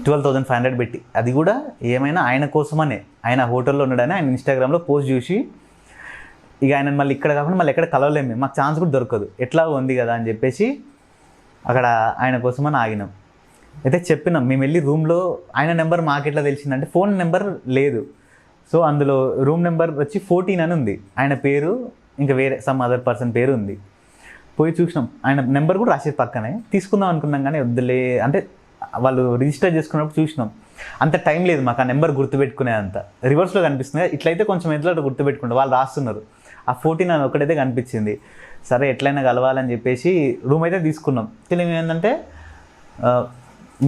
12,500 పెట్టి. అది కూడా ఏమైనా ఆయన కోసమనే, ఆయన హోటల్లో ఉన్నాడని ఆయన ఇన్స్టాగ్రామ్లో పోస్ట్ చూసి, ఇక ఆయన మళ్ళీ ఇక్కడ కాకుండా మళ్ళీ ఎక్కడ కలవలేము, మాకు ఛాన్స్ కూడా దొరకదు, ఎట్లా ఉంది కదా అని చెప్పేసి అక్కడ ఆయన కోసమని ఆగినాం. అయితే చెప్పినాం, మేము వెళ్ళి రూమ్లో ఆయన నెంబర్ మాకు ఎట్లా తెలిసిందంటే ఫోన్ నెంబర్ లేదు, సో అందులో రూమ్ నెంబర్ వచ్చి 14 అని ఉంది, ఆయన పేరు ఇంకా వేరే సమ్ అదర్ పర్సన్ పేరు ఉంది. పోయి చూసినాం, ఆయన నెంబర్ కూడా రాసేది పక్కనే, తీసుకుందాం అనుకున్నాం కానీ వద్దులే అంటే వాళ్ళు రిజిస్టర్ చేసుకున్నప్పుడు చూసినాం, అంత టైం లేదు మాకు ఆ నెంబర్ గుర్తుపెట్టుకునే అంత. రివర్స్లో కనిపిస్తుంది, ఇట్లయితే కొంచెం ఎట్లా గుర్తుపెట్టుకుంటారు, వాళ్ళు రాస్తున్నారు. ఆ 14 అని ఒకటైతే కనిపించింది. సరే ఎట్లయినా కలవాలని చెప్పేసి రూమ్ అయితే తీసుకున్నాం. తెలియదు ఏంటంటే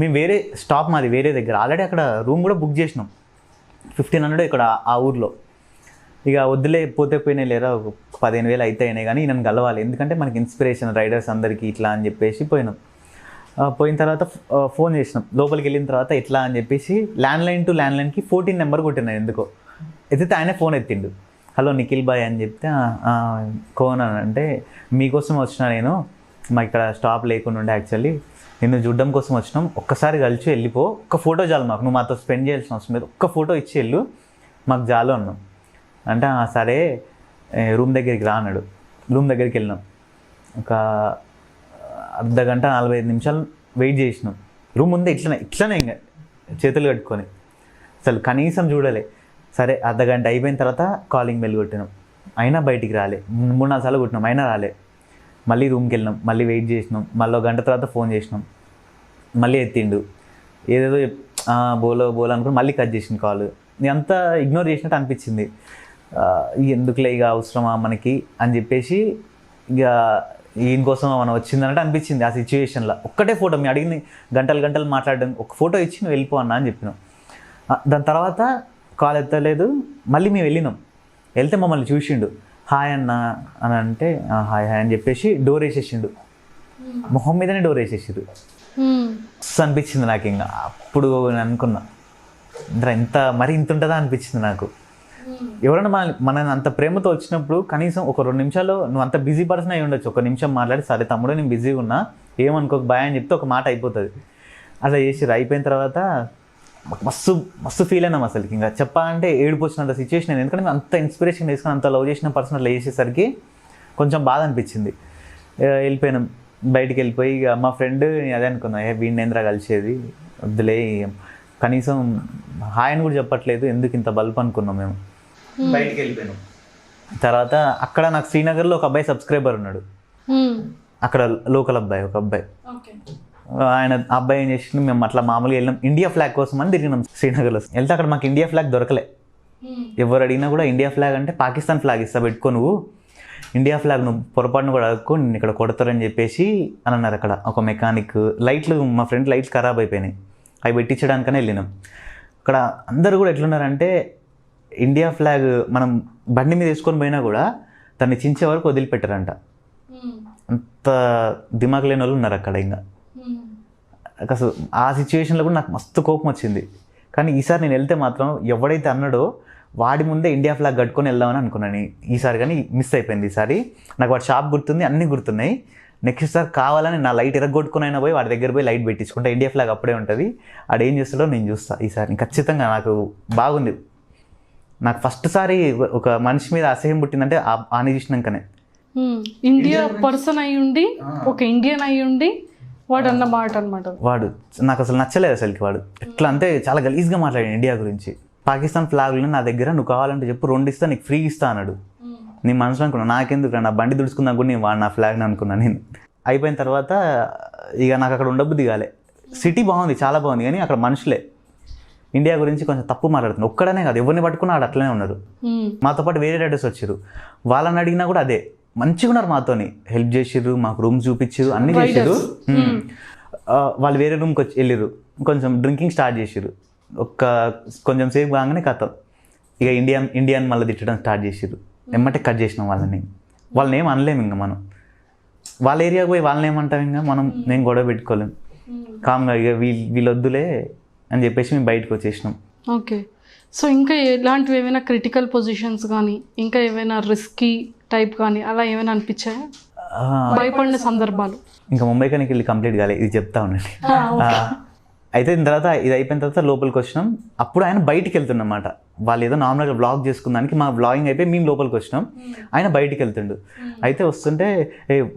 మేము వేరే స్టాప్ మాది వేరే దగ్గర, ఆల్రెడీ అక్కడ రూమ్ కూడా బుక్ చేసినాం 1,500 ఇక్కడ ఆ ఊర్లో. ఇక వద్దులే పోతే పోయినాయి లేరా, 15,000 అయితే అయినాయి కానీ నన్ను కలవాలి, ఎందుకంటే మనకి ఇన్స్పిరేషన్ రైడర్స్ అందరికీ ఇట్లా అని చెప్పేసి పోయినాం. పోయిన తర్వాత ఫోన్ చేసినాం, లోపలికి వెళ్ళిన తర్వాత ఎట్లా అని చెప్పేసి ల్యాండ్లైన్ టు ల్యాండ్లైన్కి 14 నెంబర్ కొట్టినా ఎందుకో. ఎత్తితే ఆయనే ఫోన్ ఎత్తిండు, హలో నిఖిల్ బాయ్ అని చెప్తే కోన్ అని అంటే, మీకోసం వచ్చినా నేను, మాకు ఇక్కడ స్టాప్ లేకుండా ఉండే యాక్చువల్లీ నిన్ను చూడడం కోసం వచ్చినాం, ఒక్కసారి కలిసి వెళ్ళిపో, ఒక్క ఫోటో చాలు మాకు, నువ్వు మాతో స్పెండ్ చేయాల్సిన అవసరం లేదు, ఒక్క ఫోటో ఇచ్చి వెళ్ళు మాకు చాలు అన్నాం. అంటే సరే రూమ్ దగ్గరికి రా అన్నాడు. రూమ్ దగ్గరికి వెళ్ళినాం, ఒక అర్ధగంట 45 నిమిషాలు వెయిట్ చేసినాం. రూమ్ ముందే ఇట్లనే ఇంకా చేతులు కట్టుకొని, అసలు కనీసం చూడలే. సరే అర్ధగంట అయిపోయిన తర్వాత కాలింగ్ బెల్ కొట్టినాం, అయినా బయటికి రాలే. 3-4 సార్లు కొట్టినాం, అయినా రాలే. మళ్ళీ రూమ్కి వెళ్ళినాం, మళ్ళీ వెయిట్ చేసినాం, మళ్ళీ 1 గంట తర్వాత ఫోన్ చేసినాం, మళ్ళీ ఎత్తిండు, ఏదేదో బోలో అనుకుని మళ్ళీ కట్ చేసిన కాల్. అంతా ఇగ్నోర్ చేసినట్టు అనిపించింది. ఎందుకులే ఇక అవసరమా మనకి అని చెప్పేసి ఇక ఈయన కోసం మనం వచ్చిందన్నట్టు అనిపించింది ఆ సిచ్యువేషన్లో. ఒక్కటే ఫోటో, మేము అడిగింది గంటలు మాట్లాడడం, ఒక ఫోటో ఇచ్చి నువ్వు వెళ్ళిపో అన్నా అని చెప్పినాం. దాని తర్వాత కాల్ ఎత్తలేదు. మళ్ళీ మేము వెళ్ళినాం, వెళ్తే మమ్మల్ని చూసిండు, హాయ్ అన్న అని అంటే హాయ్ అని చెప్పేసి డోర్ వేసేసిండు, మొహం మీదనే డోర్ వేసేసారు. అనిపించింది నాకు. ఇంకా అప్పుడు నేను అనుకున్నా, ఇంత ఉంటుందా అనిపించింది నాకు. ఎవరైనా మన అంత ప్రేమతో వచ్చినప్పుడు కనీసం ఒక 2 నిమిషాలు నువ్వు అంత బిజీ పర్సన్ అయి ఉండొచ్చు, ఒక నిమిషం మాట్లాడి సరే తమ్ముడు నేను బిజీగా ఉన్నా ఏమనుకోక బాయ్ అని చెప్తే ఒక మాట అయిపోతుంది. అట్లా చేసిర్రు. అయిపోయిన తర్వాత మస్తు మస్తు ఫీల్ అయినాం అసలుకి. ఇంకా చెప్పాలంటే ఏడుపు వచ్చినంత సిచ్యువేషన్ అయింది. ఎందుకంటే మేము అంత ఇన్స్పిరేషన్ తీసుకుని అంత లవ్ చేసిన పర్సన్ అట్లా చేసేసరికి కొంచెం బాధ అనిపించింది. వెళ్ళిపోయినాం. బయటికి వెళ్ళిపోయి ఇక మా ఫ్రెండ్ అదే అనుకున్నా, వీడినేంద్ర కలిసేది వద్దులే, కనీసం హాయ్ అని కూడా చెప్పట్లేదు, ఎందుకు ఇంత బల్బ్ అనుకున్నాం మేము. బయటికి వెళ్ళిపోయినాం. తర్వాత అక్కడ నాకు శ్రీనగర్లో ఒక అబ్బాయి సబ్స్క్రైబర్ ఉన్నాడు, అక్కడ లోకల్ అబ్బాయి, ఒక అబ్బాయి. ఆయన అబ్బాయి ఏం చేసిండు, మేము అట్లా మామూలుగా వెళ్ళినాం ఇండియా ఫ్లాగ్ కోసం అని తిరిగినాం శ్రీనగర్లో. వెళ్తే అక్కడ మాకు ఇండియా ఫ్లాగ్ దొరకలే. ఎవరు అడిగినా కూడా ఇండియా ఫ్లాగ్ అంటే పాకిస్తాన్ ఫ్లాగ్ ఇస్తా పెట్టుకో, నువ్వు ఇండియా ఫ్లాగ్ నువ్వు పొరపాటును కూడా అడుక్కో, నేను ఇక్కడ కొడతారని చెప్పేసి అని అన్నారు. అక్కడ ఒక మెకానిక్ లైట్లు, మా ఫ్రెండ్ లైట్స్ ఖరాబ్ అయిపోయినాయి, అవి పెట్టించడానికనే వెళ్ళినాం. అక్కడ అందరూ కూడా ఎట్లున్నారంటే ఇండియా ఫ్లాగ్ మనం బండి మీద వేసుకొని పోయినా కూడా దాన్ని చించే వరకు వదిలిపెట్టారంట. అంత దిమాగ్ లేని వాళ్ళు ఉన్నారు అక్కడ. ఇంకా అసలు ఆ సిచ్యువేషన్లో కూడా నాకు మస్తు కోపం వచ్చింది. కానీ ఈసారి నేను వెళ్తే మాత్రం ఎవడైతే అన్నాడో వాడి ముందే ఇండియా ఫ్లాగ్ కట్టుకొని వెళ్దామని అనుకున్నాను ఈసారి. కానీ మిస్ అయిపోయింది ఈసారి. నాకు వాడి షాప్ గుర్తుంది, అన్నీ గుర్తున్నాయి. నెక్స్ట్ సార్ కావాలని నా లైట్ ఎరగొట్టుకుని అయినా పోయి వాడి దగ్గర పోయి లైట్ పెట్టించుకుంటా, ఇండియా ఫ్లాగ్ అప్పుడే ఉంటుంది, ఆడు ఏం చేస్తాడో నేను చూస్తాను ఈసారి. ఖచ్చితంగా నాకు బాగుంది. నాకు ఫస్ట్ సారి ఒక మనిషి మీద అసహ్యం పుట్టిందంటే ఆని చూసినాకనే. ఇండియా పర్సన్ అయి ఉండి, ఒక ఇండియన్ అయి ఉండి వాడు అన్న మాట అనమాట. వాడు నాకు అసలు నచ్చలేదు అసలుకి. వాడు ఎట్లా అంటే చాలా గలీజ్గా మాట్లాడాడు ఇండియా గురించి. పాకిస్తాన్ ఫ్లాగ్లు నా దగ్గర నువ్వు కావాలంటే చెప్పు 2 ఇస్తా, నీకు ఫ్రీ ఇస్తా అన్నాడు. నేను మనసులో అనుకున్నా, నాకెందుకు నా బండి దుడుచుకుందా కూడా నేను వాడు నా ఫ్లాగ్ని అనుకున్నాను నేను. అయిపోయిన తర్వాత ఇక నాకు అక్కడ ఉండబుద్ధి కాలే. సిటీ బాగుంది, చాలా బాగుంది, కానీ అక్కడ మనుషులే ఇండియా గురించి కొంచెం తప్పు మాట్లాడుతున్నారు. ఒక్కడనే కాదు, ఎవరిని పట్టుకున్నా ఆడు అట్లనే ఉన్నారు. మాతో పాటు వేరే రైడర్స్ వచ్చారు, వాళ్ళని అడిగినా కూడా అదే మంచిగా ఉన్నారు, మాతోని హెల్ప్ చేసిర్రు, మాకు రూమ్ చూపించారు, అన్నీ చేసారు. వాళ్ళు వేరే రూమ్కి వచ్చి వెళ్ళిర్రు, కొంచెం డ్రింకింగ్ స్టార్ట్ చేసిర్రు. కొంచెం సేపు కాగానే కథం ఇక ఇండియన్ మళ్ళీ తిట్టడం స్టార్ట్ చేసిర్రు. ఎమ్మటే కట్ చేసినాం వాళ్ళని ఏం అనలేము. ఇంకా మనం వాళ్ళ ఏరియాకి పోయి వాళ్ళని ఏమంటాం, ఇంకా నేను గొడవ పెట్టుకోలేము. కామ్గా ఇక వీళ్ళు వద్దులే అని చెప్పేసి మేము బయటకు వచ్చేసినాం. ఓకే. సో ఇంకా ఎలాంటివి ఏమైనా క్రిటికల్ పొజిషన్స్ కానీ, ఇంకా ఏమైనా రిస్కీ టైప్ కానీ అలా ఏమైనా అనిపించాయా, భయపడిన సందర్భాలు? ఇంకా ముంబైకి వెళ్ళి కంప్లీట్ కాలే, ఇది చెప్తా ఉండండి. అయితే దీని తర్వాత ఇది అయిపోయిన తర్వాత లోపలికి వచ్చినాం. అప్పుడు ఆయన బయటికి వెళ్తున్నమాట. వాళ్ళు ఏదో నార్మల్గా వ్లాగ్ చేసుకున్నానికి మా వ్లాగింగ్ అయిపోయి మేము లోపలికి వచ్చినాం, ఆయన బయటికి వెళ్తుండు. అయితే వస్తుంటే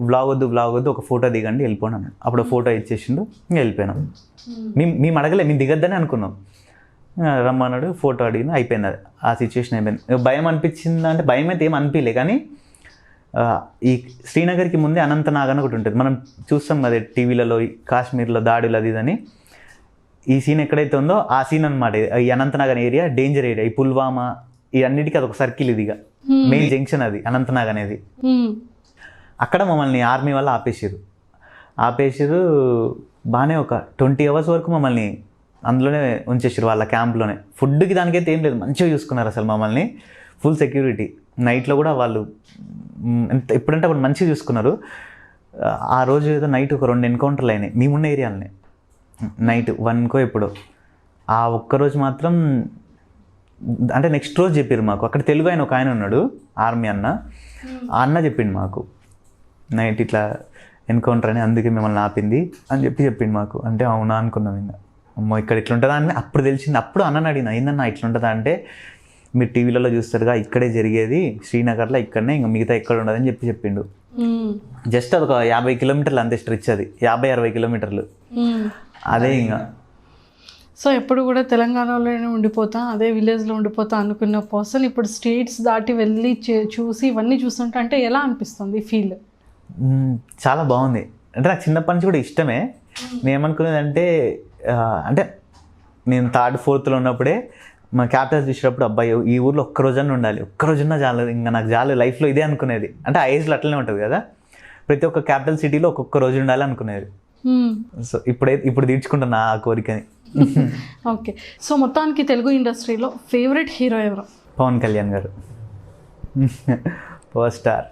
వ్లాగ్ వద్దు, ఒక ఫోటో దిగండి వెళ్ళిపోండి అన్నాడు. అప్పుడు ఫోటో ఇచ్చేసిండు, ఇంకా వెళ్ళిపోయినాం. మేము అడగలే, మేము దిగద్దని అనుకున్నాం. రమ్మన్నాడు, ఫోటో అడిగిన, అయిపోయింది. అది ఆ సిచ్యువేషన్ అయిపోయింది. భయం అనిపించింది అంటే భయం అయితే ఏం అనిపించలే. కానీ ఈ శ్రీనగర్కి ముందే అనంతనాగ్ అని ఒకటి ఉంటుంది, మనం చూస్తాం కదా టీవీలలో, కాశ్మీర్లో దాడులు అది ఇదని. ఈ సీన్ ఎక్కడైతే ఉందో ఆ సీన్ అనమాట. ఈ అనంతనాగ్ అనే ఏరియా డేంజర్ ఏరియా. ఈ పుల్వామా ఈ అన్నిటికీ అదొక సర్కిల్, ఇదిగా మెయిన్ జంక్షన్ అది అనంతనాగ్ అనేది. అక్కడ మమ్మల్ని ఆర్మీ వాళ్ళు ఆపేసారు. బాగానే ఒక 20 hours వరకు మమ్మల్ని అందులోనే ఉంచేసారు, వాళ్ళ క్యాంప్లోనే. ఫుడ్కి దానికైతే ఏం లేదు, మంచిగా చూసుకున్నారు అసలు మమ్మల్ని, ఫుల్ సెక్యూరిటీ. నైట్లో కూడా వాళ్ళు ఎప్పుడంటే అప్పుడు మంచిగా చూసుకున్నారు. ఆ రోజు ఏదో నైట్ ఒక 2 ఎన్కౌంటర్లు అయినాయి మేమున్న ఏరియాలోనే, నైట్ 1కో ఎప్పుడో. ఆ ఒక్కరోజు మాత్రం అంటే నెక్స్ట్ రోజు చెప్పారు మాకు, అక్కడ తెలుగు ఆయన ఒక ఆయన ఉన్నాడు, ఆర్మీ అన్న. ఆ అన్న చెప్పిండు మాకు, నైట్ ఇట్లా ఎన్కౌంటర్ అని, అందుకే మిమ్మల్ని ఆపింది అని చెప్పిండు మాకు. అంటే అవునా అనుకున్నాం. ఇంకా అమ్మో ఇక్కడ ఇట్లుంటుందా అని అప్పుడు తెలిసింది. అప్పుడు అన్నని అడిగిన, అయిందన్నా ఇట్లుంటుందా అంటే, మీరు టీవీలలో చూస్తారుగా ఇక్కడే జరిగేది శ్రీనగర్లో, ఇక్కడనే, ఇంకా మిగతా ఎక్కడ ఉండదని చెప్పిండు. జస్ట్ అదొక 50 kilometers అంతే స్ట్రెచ్, అది 50-60 kilometers అదే. ఇంకా సో ఎప్పుడు కూడా తెలంగాణలోనే ఉండిపోతా, అదే విలేజ్లో ఉండిపోతా అనుకున్న పర్సన్ ఇప్పుడు స్టేట్స్ దాటి వెళ్ళి చూసి ఇవన్నీ చూస్తుంటే అంటే ఎలా అనిపిస్తుంది ఫీల్? చాలా బాగుంది. అంటే నాకు చిన్నప్పటి నుంచి కూడా ఇష్టమే. నేను ఏమనుకునేదంటే, అంటే నేను 3rd 4thలో ఉన్నప్పుడే మా క్యాపిటల్స్ చూసినప్పుడు, అబ్బాయి ఈ ఊర్లో ఒక్కరోజన్నా ఉండాలి, ఒక్కరోజున్నా చాలు, ఇంకా నాకు చాలు లైఫ్లో ఇదే అనుకునేది. అంటే ఆ ఏజ్లో అట్లనే ఉంటుంది కదా, ప్రతి ఒక్క క్యాపిటల్ సిటీలో ఒక్కొక్క రోజు ఉండాలి అనుకునేది. సో ఇప్పుడు తీర్చుకుంటున్నా ఆ కోరికని. ఓకే. సో మొత్తానికి తెలుగు ఇండస్ట్రీలో ఫేవరెట్ హీరో ఎవరు? పవన్ కళ్యాణ్ గారు, పవర్ స్టార్.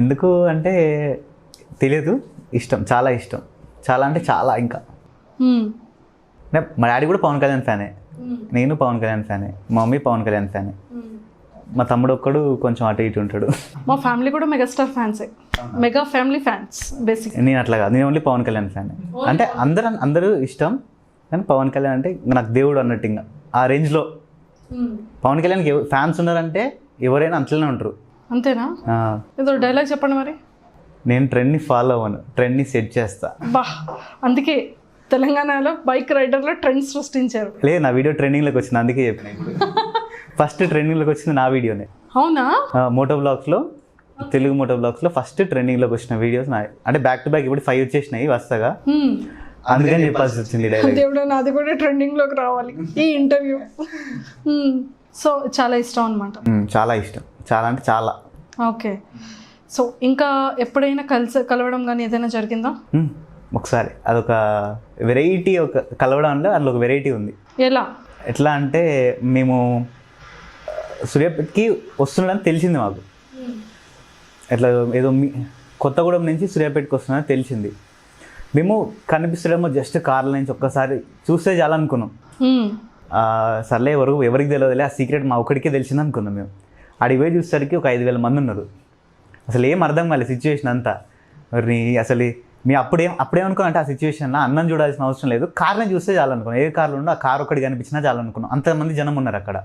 ఎందుకు అంటే తెలియదు, ఇష్టం, చాలా ఇష్టం, చాలా అంటే చాలా. ఇంకా మా డాడీ కూడా పవన్ కళ్యాణ్ ఫ్యానే. నేను పవన్ కళ్యాణ్ ఫ్యానే, మా మమ్మీ పవన్ కళ్యాణ్ ఫ్యానే, మా తమ్ముడు ఒక్కడు కొంచెం అటు ఇటు ఉంటాడు. మా ఫ్యామిలీ కూడా మెగాస్టార్ ఫ్యాన్సే, మెగా ఫ్యామిలీ ఫ్యాన్స్ బేసిక్. నేను అట్లా కాదు, నేను ఓన్లీ పవన్ కళ్యాణ్ ఫ్యానే. అంటే అందరూ ఇష్టం, కానీ పవన్ కళ్యాణ్ అంటే నాకు దేవుడు అన్నట్టు. ఇంకా ఆ రేంజ్లో పవన్ కళ్యాణ్కి ఫ్యాన్స్ ఉన్నారంటే ఎవరైనా అంతలోనే ఉంటారు. అంతేనా? ఏదో డైలాగ్ చెప్పండి మరి. నేను ట్రెండ్ని ఫాలో అవ్వను, ట్రెండ్ని సెట్ చేస్తా. బా, అందుకే తెలంగాణలో బైక్ రైడర్లో ట్రెండ్ సృష్టించారు. లేదు, నా వీడియో ట్రెండింగ్లోకి వచ్చింది, అందుకే చెప్పిన. ఫస్ట్ ట్రెండింగ్లోకి వచ్చింది నా వీడియోనే. అవునా? మోటో బ్లాగ్స్లో, తెలుగు మోటో బ్లాగ్స్లో ఫస్ట్ ట్రెండింగ్లోకి వచ్చిన వీడియోస్ నా. అంటే బ్యాక్ టు బ్యాక్ ఇప్పుడు 5 వచ్చేసినాయి వరుసగా, అందుకని చెప్పాల్సి వచ్చింది డైలాగ్. దేవుడు, నాది కూడా ట్రెండింగ్లోకి రావాలి ఈ ఇంటర్వ్యూ. సో చాలా ఇష్టం అనమాట. చాలా ఇష్టం, చాలా అంటే చాలా. ఓకే. సో ఇంకా ఎప్పుడైనా కలవడం కానీ ఏదైనా జరిగిందా? ఒకసారి అదొక వెరైటీ, ఒక కలవడంలో అందులో ఒక వెరైటీ ఉంది. ఎట్లా అంటే మేము సూర్యాపేటకి వస్తున్నాడని తెలిసింది మాకు. ఎట్లా ఏదో కొత్తగూడెం నుంచి సూర్యాపేటకి వస్తున్నాడని తెలిసింది. మేము కనిపిస్తాడేమో జస్ట్ కార్ల నుంచి ఒక్కసారి చూస్తే చాలా అనుకున్నాం. సర్లే ఎవరికి తెలియదులే, ఆ సీక్రెట్ మా ఒక్కడికే తెలిసింది అనుకున్నాం. మేము అడిగి పోయి చూసేసరికి ఒక 5,000 మంది ఉన్నారు. అసలు ఏం అర్థం కాలేదు సిచ్యువేషన్ అంతా. మరి అసలు మీ అప్పుడేమనుకున్నా అంటే ఆ సిచ్యువేషన్లో అన్నం చూడాల్సిన అవసరం లేదు, కార్ని చూస్తే చాలనుకున్నాం. ఏ కార్లు ఉండో ఆ కార్ ఒక్కటి కనిపించినా చాలనుకున్నాం. అంతమంది జనం ఉన్నారు అక్కడ.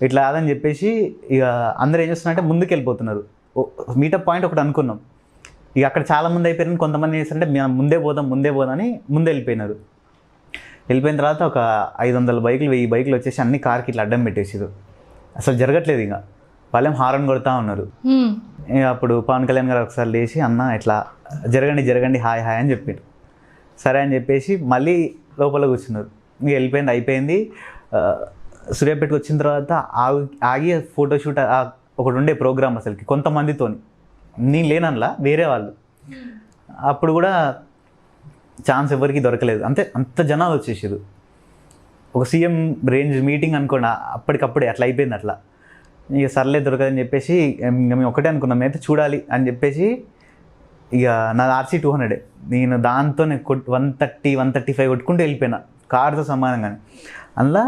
ఇట్లా కాదని చెప్పేసి ఇక అందరూ ఏం చేస్తున్నారంటే ముందుకు వెళ్ళిపోతున్నారు. మీటప్ పాయింట్ ఒకటి అనుకున్నాం. ఇక అక్కడ చాలామంది అయిపోయారని కొంతమంది చేస్తారంటే మేము ముందే పోదాం అని ముందే వెళ్ళిపోయినారు. వెళ్ళిపోయిన తర్వాత ఒక 500 బైకులు 1000 బైకులు వచ్చేసి అన్ని కార్కి ఇట్లా అడ్డం పెట్టేసారు. అసలు జరగట్లేదు. ఇక వాళ్ళేం హారన్ కొడతా ఉన్నారు. ఇక అప్పుడు పవన్ కళ్యాణ్ గారు ఒకసారి లేచి అన్న ఇట్లా జరగండి హాయ్ అని చెప్పారు. సరే అని చెప్పేసి మళ్ళీ లోపల కూర్చున్నారు. ఇంక అయిపోయింది. సూర్యాపేటకి వచ్చిన తర్వాత ఆగి ఫోటోషూట్ ఒకటి ఉండే ప్రోగ్రామ్ అసలుకి కొంతమందితోని, నేను లేనలా వేరే వాళ్ళు. అప్పుడు కూడా ఛాన్స్ ఎవరికి దొరకలేదు. అంత జనాలు వచ్చేసారు. ఒక సీఎం రేంజ్ మీటింగ్ అనుకోండి, అప్పటికప్పుడే అట్లా అయిపోయింది. అట్లా ఇక సర్లే దొరకదని చెప్పేసి మేము ఒకటే అనుకున్నాం, అయితే చూడాలి అని చెప్పేసి ఇక నా RC 200 నేను దాంతోనే 130-135 కొట్టుకుంటూ వెళ్ళిపోయినా కార్తో సమానంగానే. అందులో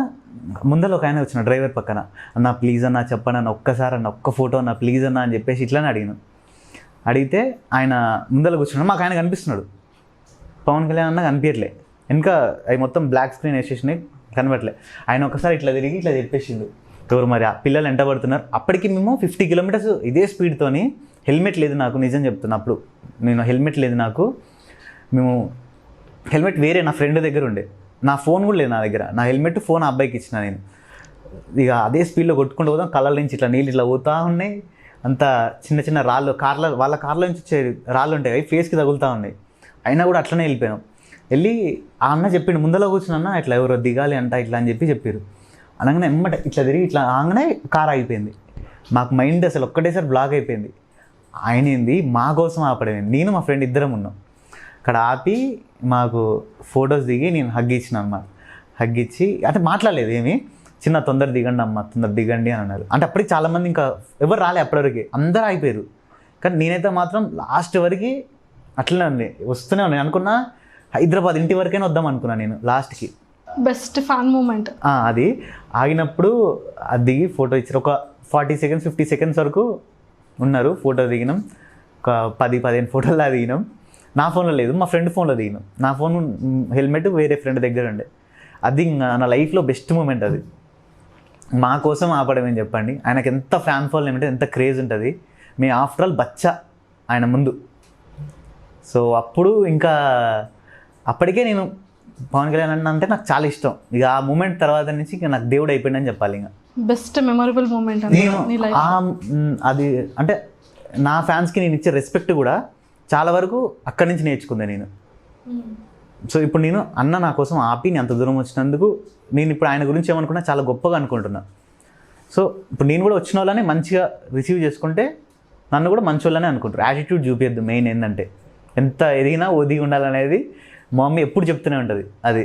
ముందర ఒక ఆయన వచ్చిన డ్రైవర్ పక్కన, అన్న ప్లీజ్ అన్న చెప్పండి అన్న, ఒక్కసారి అన్న ఒక్క ఫోటో అన్న ప్లీజ్ అన్న అని చెప్పేసి ఇట్లానే అడిగితే ఆయన ముందర కూర్చున్నాడు. మాకు ఆయన కనిపిస్తున్నాడు, పవన్ కళ్యాణ్ అన్న కనిపించట్లే. ఇంకా అవి మొత్తం బ్లాక్ స్క్రీన్ వేసేసినాయి, కనబడట్లే. ఆయన ఒకసారి ఇట్లా తిరిగి ఇట్లా చెప్పేసిండు, ఎవరు మరి ఆ పిల్లలు ఎంట పడుతున్నారు. అప్పటికి మేము 50 కిలోమీటర్స్ ఇదే స్పీడ్తోని. హెల్మెట్ లేదు నాకు, నిజం చెప్తున్నా. అప్పుడు నేను హెల్మెట్ లేదు నాకు. మేము హెల్మెట్ వేరే నా ఫ్రెండ్ దగ్గర ఉండే, నా ఫోన్ కూడా లేదు నా దగ్గర. నా హెల్మెట్ ఫోన్ ఆ అబ్బాయికి ఇచ్చిన నేను. ఇక అదే స్పీడ్లో కొట్టుకుంటూ పోదాం, కళ్ళ నుంచి ఇట్లా నీళ్ళు ఇట్లా పోతూ ఉన్నాయి. అంత చిన్న రాళ్ళు వాళ్ళ కార్లో నుంచి వచ్చే రాళ్ళు ఉంటాయి, అవి ఫేస్కి తగులుతూ ఉన్నాయి. అయినా కూడా అట్లనే వెళ్ళిపోయాం. వెళ్ళి ఆ అన్న చెప్పిండు, ముందర కూర్చున్నా ఇట్లా ఎవరో దిగాలి అంట ఇట్లా అని చెప్పారు. అనగానే ఎమ్మట ఇట్లా తిరిగి ఇట్లా ఆగానే కార్ అయిపోయింది. మాకు మైండ్ అసలు ఒక్కటేసారి బ్లాక్ అయిపోయింది. ఆయన ఏంది మా కోసం ఆపడేది. నేను మా ఫ్రెండ్ ఇద్దరం ఉన్నాం అక్కడ. ఆపి మాకు ఫొటోస్ దిగి నేను హగ్ ఇచ్చిన అన్నమాట. హగ్ ఇచ్చి అంటే మాట్లాడలేదు ఏమి, చిన్న తొందర దిగండి అమ్మ తొందర దిగండి అని అన్నారు. అంటే అప్పటికి చాలామంది ఇంకా ఎవరు రాలే, అప్పటివరకు అందరూ అయిపోయారు. కానీ నేనైతే మాత్రం లాస్ట్ వరకు అట్లనే ఉంది, వస్తూనే ఉన్నాయి. అనుకున్నా హైదరాబాద్ ఇంటి వరకైనా వద్దాం అనుకున్నాను నేను లాస్ట్కి. బెస్ట్ ఫ్యాన్ మూమెంట్ అది. ఆగినప్పుడు అది దిగి ఫోటో ఇచ్చారు. ఒక 40 సెకండ్స్ 50 సెకండ్స్ వరకు ఉన్నారు. ఫోటో దిగినాం. ఒక 10-15 ఫోటోలు దిగినాం. నా ఫోన్లో లేదు, మా ఫ్రెండ్ ఫోన్లో దిగినాం. నా ఫోన్ హెల్మెట్ వేరే ఫ్రెండ్ దగ్గర ఉండే. అది నా లైఫ్లో బెస్ట్ మూమెంట్ అది. మా కోసం ఆపడమని చెప్పండి. ఆయనకి ఎంత ఫ్యాన్ ఫాలోయింగ్ అంటే ఎంత క్రేజ్ ఉంటుంది. మీ ఆఫ్టర్ ఆల్ బచ్చా ఆయన ముందు. సో అప్పుడు ఇంకా అప్పటికే నేను పవన్ కళ్యాణ్ అంటే నాకు చాలా ఇష్టం. ఇక ఆ మూమెంట్ తర్వాత నుంచి ఇంకా నాకు దేవుడు అయిపోయిందని చెప్పాలి. ఇంకా బెస్ట్ మెమొరబుల్ మూమెంట్ అది. అంటే నా ఫ్యాన్స్కి నేను ఇచ్చే రెస్పెక్ట్ కూడా చాలా వరకు అక్కడి నుంచి నేర్చుకుంది నేను. సో ఇప్పుడు నేను అన్న నా కోసం ఆపి నేను అంత దూరం వచ్చినందుకు నేను ఇప్పుడు ఆయన గురించి ఏమనుకున్నా చాలా గొప్పగా అనుకుంటున్నా. సో ఇప్పుడు నేను కూడా వచ్చిన వాళ్ళని మంచిగా రిసీవ్ చేసుకుంటే నన్ను కూడా మంచి వాళ్ళనే అనుకుంటారు. యాటిట్యూడ్ చూపించద్దు. మెయిన్ ఏంటంటే ఎంత ఎదిగినా ఒదిగి ఉండాలనేది మా మమ్మీ ఎప్పుడు చెప్తూనే ఉంటుంది. అది